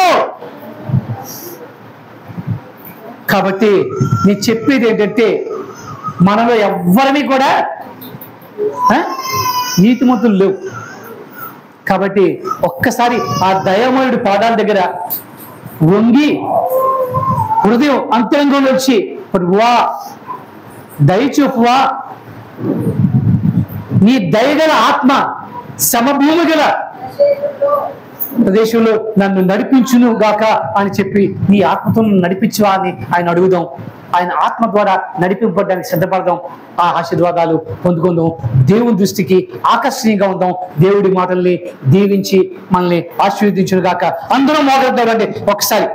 కాబట్టి నేను చెప్పేది ఏంటంటే మనలో ఎవ్వరిని కూడా నీతిమంతులు లేవు. కాబట్టి ఒక్కసారి ఆ దయామయుడి పాదాల దగ్గర వంగి హృదయం అంతరంగంలో వచ్చి ప్రభువా దయచూపువా, నీ దయగల ఆత్మ సమభూమి గల ప్రదేశంలో నన్ను నడిపించును గాక అని చెప్పి నీ ఆత్మతో నడిపించువా అని ఆయన అడుగుదాం. ఆయన ఆత్మ ద్వారా నడిపింపబడడానికి సిద్ధపడదాం. ఆ ఆశీర్వాదాలు పొందుకుందాం. దేవుని దృష్టికి ఆకర్షణీయంగా ఉందాం. దేవుడి మాటల్ని దీవించి మనల్ని ఆశీర్వదించును గాక. అందరూ మోగొద్దామండి ఒకసారి.